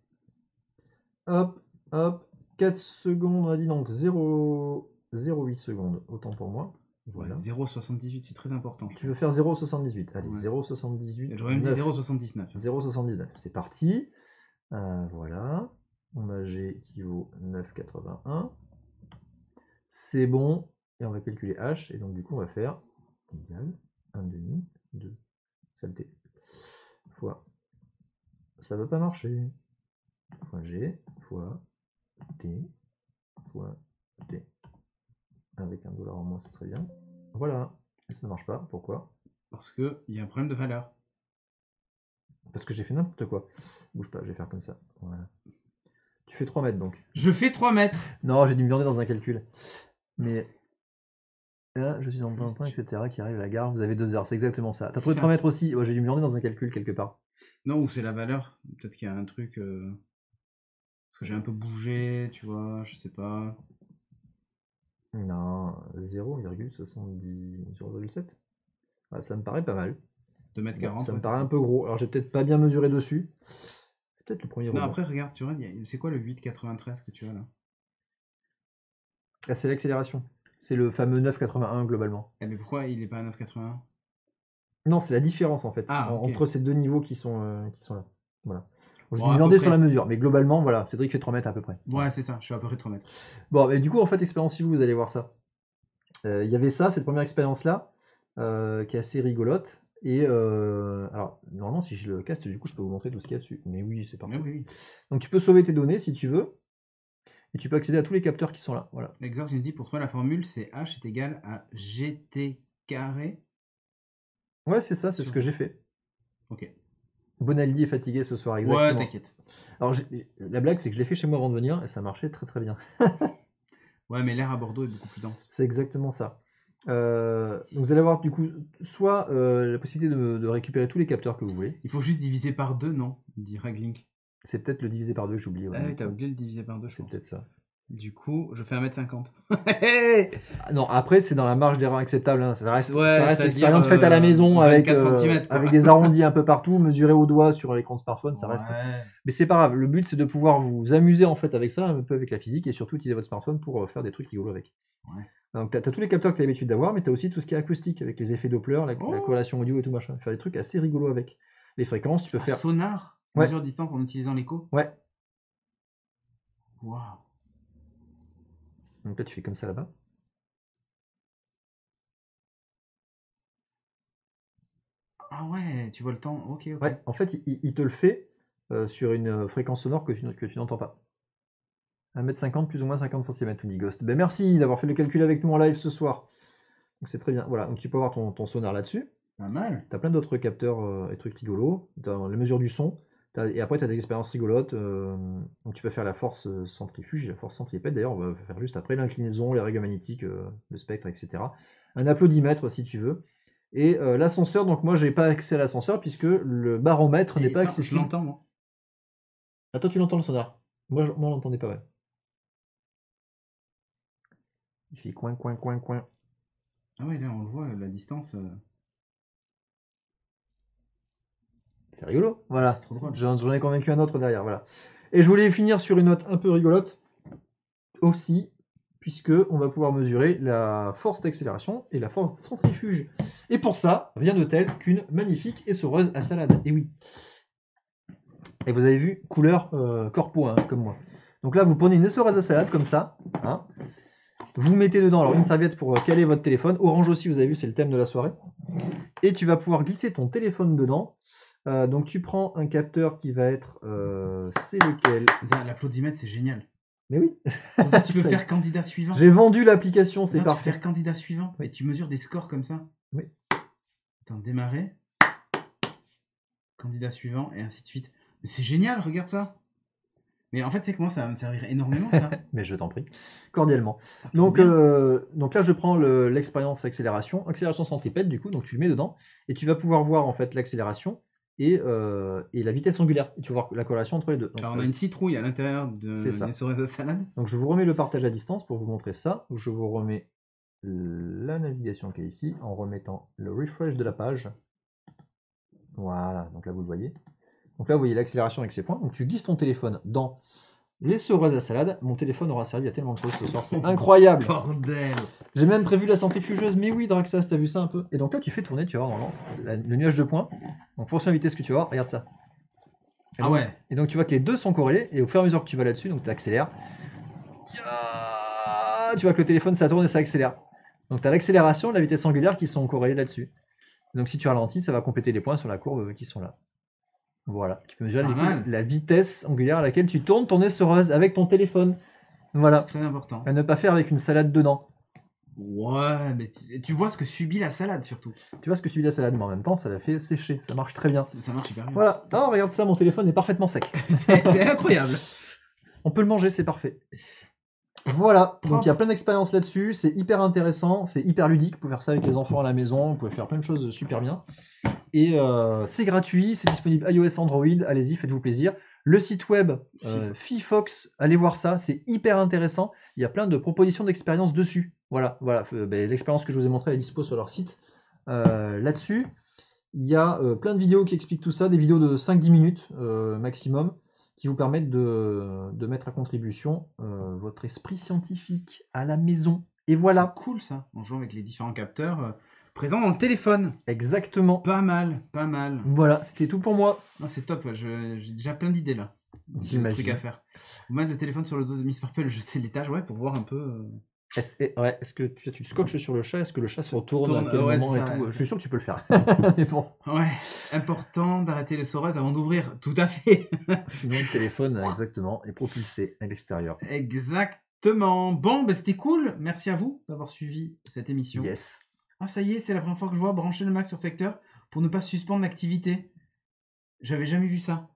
Hop, hop. 4 secondes, on a dit donc 0,08 secondes. Autant pour moi. Voilà. 0,78, c'est très important. Tu veux faire 0,78. Allez, Ouais. 0,78. J'aurais même dit 0,79. 0,79. C'est parti. Voilà. On a G qui vaut 9,81. C'est bon. Et on va calculer H. Et donc, du coup, on va faire égal 1,5 de saleté fois. Ça ne veut pas marcher. Fois G fois T fois T. Avec $1 en moins, ça serait bien. Voilà. Et ça ne marche pas. Pourquoi? Parce qu'il y a un problème de valeur. Parce que j'ai fait n'importe quoi. Bouge pas, je vais faire comme ça. Voilà. Tu fais 3 mètres donc. Je fais 3 mètres. Non, j'ai dû me viander dans un calcul. Mais là, je suis en train, etc., qui arrive à la gare. Vous avez 2 heures, c'est exactement ça. T'as trouvé 3 mètres aussi? Ouais, j'ai dû me viander dans un calcul quelque part. Non, ou c'est la valeur. Peut-être qu'il y a un truc. Parce que j'ai un peu bougé, tu vois, je sais pas. Non, 0,70, 0,7. Ah, ça me paraît pas mal. 2m40. Bon, ça me ouais, paraît c'est un peu gros. Alors, j'ai peut-être pas bien mesuré dessus. C'est peut-être le premier Non, rebond. après, regarde sur elle, c'est quoi le 8,93 que tu as là? Ah, c'est l'accélération. C'est le fameux 9,81 globalement. Eh, mais pourquoi il est pas à 9,81? Non, c'est la différence en fait Ah, ok. entre ces deux niveaux qui sont là. Voilà. Bon, je Bon, me à peu viandais sur près. la mesure, mais globalement, voilà, Cédric fait 3 mètres à peu près. Ouais, c'est ça, je suis à peu près 3 mètres. Bon, mais du coup, en fait, expérience si vous allez voir ça. Il y avait ça, cette première expérience-là, qui est assez rigolote. Et alors, normalement, si je le caste, du coup, je peux vous montrer tout ce qu'il y a dessus. Mais oui, c'est parfait. Oui. Donc, tu peux sauver tes données si tu veux. Et tu peux accéder à tous les capteurs qui sont là. Voilà. L'exercice me dit pour toi, la formule, c'est H est égal à GT carré. Ouais, c'est ça, c'est ce que j'ai fait. Ok. Bonaldi est fatigué ce soir, exactement. Ouais, t'inquiète. Alors, la blague, c'est que je l'ai fait chez moi avant de venir et ça marchait très très bien. Ouais, mais l'air à Bordeaux est beaucoup plus dense. C'est exactement ça. Donc vous allez avoir du coup soit la possibilité de récupérer tous les capteurs que vous voulez. Il faut juste diviser par 2, non? Dit Raglink. C'est peut-être le diviser par 2 que j'ai oublié. Ah oui, t'as oublié le diviser par 2, je C'est pense. peut-être ça. Du coup, je fais 1m50. Ah non, après c'est dans la marge d'erreur acceptable. Hein. Ça reste, Ouais, ça reste c'est-à-dire, l'expérience faite à la maison avec, 24 centimètres, quoi. avec des arrondis un peu partout, mesurés au doigt sur l'écran de smartphone, ça reste. Ouais. Mais c'est pas grave. Le but c'est de pouvoir vous amuser en fait avec ça, un peu avec la physique et surtout utiliser votre smartphone pour faire des trucs rigolos avec. Ouais. Donc, tu as tous les capteurs que tu as l'habitude d'avoir, mais tu as aussi tout ce qui est acoustique, avec les effets Doppler, la corrélation audio et tout machin. Faire des trucs assez rigolos avec. Les fréquences, tu peux faire. Sonar, Ouais. mesure de distance en utilisant l'écho. Ouais. Waouh. Donc là, tu fais comme ça là-bas. Ah ouais, tu vois le temps. Ok. Ouais, en fait, il te le fait sur une fréquence sonore que tu n'entends pas. 1m50 plus ou moins 50 cm, nous dit Ghost. Ben merci d'avoir fait le calcul avec nous en live ce soir. Donc c'est très bien. Voilà, donc tu peux avoir ton sonar là-dessus. Pas mal. Tu as plein d'autres capteurs et trucs rigolos. Tu as la mesure du son. Et après, tu as des expériences rigolotes. Donc tu peux faire la force centrifuge et la force centripète. D'ailleurs, on va faire juste après l'inclinaison, les règles magnétiques, le spectre, etc. Un applaudimètre si tu veux. Et l'ascenseur, donc moi, j'ai pas accès à l'ascenseur puisque le baromètre n'est pas accessible. Je l'entends, moi. Ah, toi, tu l'entends le sonar. Moi, on l'entendait pas, ouais. Il fait coin. Ah ouais, là, on le voit, la distance. C'est rigolo, voilà. C'est trop drôle. J'en ai convaincu un autre derrière, voilà. Et je voulais finir sur une note un peu rigolote aussi, puisque on va pouvoir mesurer la force d'accélération et la force de centrifuge. Et pour ça, rien de tel qu'une magnifique essoreuse à salade. Et oui. Et vous avez vu, couleur corpo, hein, comme moi. Donc là, vous prenez une essoreuse à salade comme ça, hein. Vous mettez dedans alors une serviette pour caler votre téléphone. Orange aussi, vous avez vu, c'est le thème de la soirée. Et tu vas pouvoir glisser ton téléphone dedans. Donc tu prends un capteur qui va être... c'est lequel? L'applaudimètre, c'est génial. Mais oui. Tu peux faire candidat suivant. J'ai vendu l'application, c'est Tu parfait. peux faire candidat suivant. Oui. Et tu mesures des scores comme ça. Oui. Attends, démarrer. candidat suivant, et ainsi de suite. Mais c'est génial, regarde ça. Mais en fait, c'est que moi, ça va me servir énormément, ça. Mais je t'en prie, cordialement. Ah, trop Donc, bien. donc là, je prends l'expérience accélération centripète, du coup, donc tu le mets dedans, et tu vas pouvoir voir en fait l'accélération et la vitesse angulaire. Et tu vas voir la corrélation entre les deux. Donc, Alors, on a une citrouille à l'intérieur C'est ça. des cerises à salade. donc je vous remets le partage à distance pour vous montrer ça. Je vous remets la navigation qui est ici en remettant le refresh de la page. Voilà, donc là vous le voyez. Donc là vous voyez l'accélération avec ses points. Donc tu glisses ton téléphone dans les cerises à salade. Mon téléphone aura servi à tellement de choses ce soir, c'est incroyable. Bordel. J'ai même prévu la centrifugeuse, mais oui Draxas, t'as vu ça un peu? Et donc là tu fais tourner, tu vas voir normalement le nuage de points. Donc fonction à vitesse que tu vas voir, regarde ça. Et Ah donc, ouais. Et donc tu vois que les deux sont corrélés, et au fur et à mesure que tu vas là-dessus, donc tu accélères, tu vois que le téléphone ça tourne et ça accélère. Donc tu as l'accélération et la vitesse angulaire qui sont corrélées là-dessus. Donc si tu ralentis, ça va compléter les points sur la courbe qui sont là. Voilà, tu peux mesurer Pas mal. la vitesse angulaire à laquelle tu tournes ton essoreuse avec ton téléphone. Voilà, C'est très important. à ne pas faire avec une salade dedans. Ouais, mais tu vois ce que subit la salade, surtout. Tu vois ce que subit la salade, mais en même temps, ça la fait sécher, ça marche très bien. Ça marche hyper bien. Voilà, oh regarde ça, mon téléphone est parfaitement sec. C'est incroyable. On peut le manger, c'est parfait. Voilà, donc Propre. il y a plein d'expériences là-dessus, c'est hyper intéressant, c'est hyper ludique, vous pouvez faire ça avec les enfants à la maison, vous pouvez faire plein de choses super bien. Et c'est gratuit, c'est disponible iOS, Android, allez-y, faites-vous plaisir. Le site web Fifox, allez voir ça, c'est hyper intéressant, il y a plein de propositions d'expériences dessus. Voilà, l'expérience que je vous ai montrée, elle est dispo sur leur site. Là-dessus, il y a plein de vidéos qui expliquent tout ça, des vidéos de 5-10 minutes maximum, qui vous permettent de mettre à contribution votre esprit scientifique à la maison. Et voilà. C'est cool ça, en jouant avec les différents capteurs présents dans le téléphone. Exactement. Pas mal, pas mal. Voilà, c'était tout pour moi. Non, c'est top, j'ai déjà plein d'idées là. De J'imagine. trucs à faire. Vous mettre le téléphone sur le dos de Miss Purple, jeter l'étage, ouais, pour voir un peu. Est-ce que tu scotches sur le chat? Est-ce que le chat se retourne tourne, à quel ouais, moment c'est et ça, tout? ouais. Je suis sûr que tu peux le faire. Mais bon, Ouais, important d'arrêter le Soros avant d'ouvrir, tout à fait. sinon le téléphone, exactement, est propulsé à l'extérieur. Exactement. Bon, ben c'était cool. Merci à vous d'avoir suivi cette émission. Yes. Ah, ça y est, c'est la première fois que je vois brancher le Mac sur secteur pour ne pas suspendre l'activité. J'avais jamais vu ça.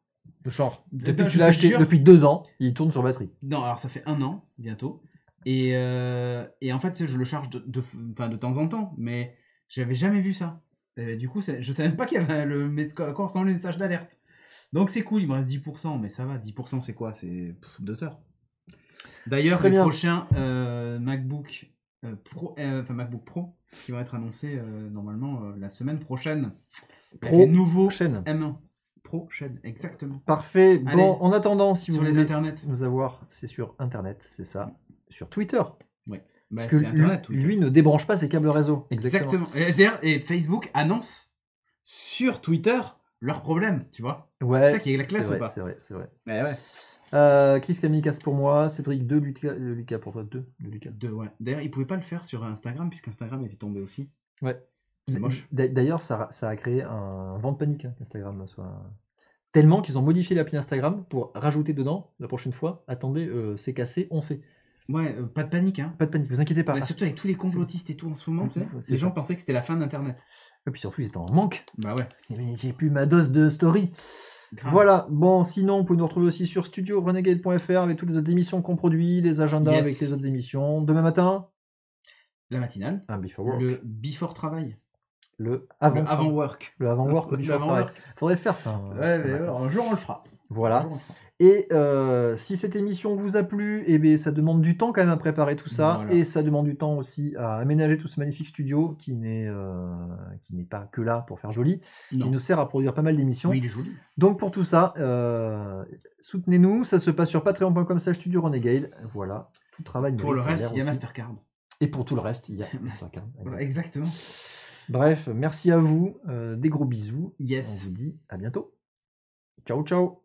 Genre, Je depuis que tu te l'as acheté jure. depuis 2 ans, il tourne sur batterie. Non, alors ça fait 1 an, bientôt. Et en fait, je le charge de temps en temps, mais j'avais jamais vu ça. Du coup, je savais même pas qu'il y avait à quoi ressemblait le message d'alerte. Donc c'est cool, il me reste 10%, mais ça va, 10% c'est quoi? C'est 2 heures. D'ailleurs, Très les bien. prochains MacBook Pro qui vont être annoncés normalement la semaine prochaine. Avec les nouveaux Chaîne. M1 prochaine, exactement. Parfait. Allez, Bon, en attendant, si sur vous les voulez internets. nous avoir, c'est sur Internet, c'est ça. Sur Twitter. Ouais. Bah, Parce que c'est Internet, Twitter. lui ne débranche pas ses câbles réseau. Exactement. Exactement. Et, d'ailleurs, et Facebook annonce sur Twitter leurs problèmes, tu vois. Ouais, C'est ça qui est la classe c'est vrai, ou pas? c'est vrai, c'est vrai. Ouais. Chris Kamikaze pour moi, Cédric 2, Lucas pour toi, 2 de Lucas. Ouais. D'ailleurs, ils pouvaient pas le faire sur Instagram, puisqu'Instagram était tombé aussi. Ouais. C'est moche. D'ailleurs, ça a créé un vent de panique, hein, qu'Instagram soit... Tellement qu'ils ont modifié l'appli Instagram pour rajouter dedans, la prochaine fois, attendez, c'est cassé, on sait. Ouais, pas de panique, hein. Pas de panique, vous inquiétez pas. Bah, surtout avec tous les complotistes et tout en ce moment, tu sais, c'est les gens ça. pensaient que c'était la fin d'Internet. Et puis surtout, ils étaient en manque. Bah ouais. Mais j'ai plus ma dose de story. Grave. Voilà, bon, sinon, vous pouvez nous retrouver aussi sur studio-renegade.fr avec toutes les autres émissions qu'on produit, les agendas Yes. avec les autres émissions. Demain matin, La matinale. un Before Work. Le before travail. Le avant, Le avant work. Le avant work, Le before avant travail. work. Faudrait le faire ça. Ouais, ce mais matin. un jour on le fera. Voilà. Un jour, on le fera. Et si cette émission vous a plu, eh bien, ça demande du temps quand même à préparer tout ça, Voilà. et ça demande du temps aussi à aménager tout ce magnifique studio qui n'est pas que là pour faire joli. Non. Il nous sert à produire pas mal d'émissions. Oui, il est joli. Donc pour tout ça, soutenez-nous. Ça se passe sur patreon.com/Studio Renegade. Voilà, tout travail. Pour le mérite reste, salaire il y a aussi. Mastercard. Et pour tout le reste, il y a Mastercard. Exactement. Bref, merci à vous. Des gros bisous. Yes. On vous dit à bientôt. Ciao, ciao.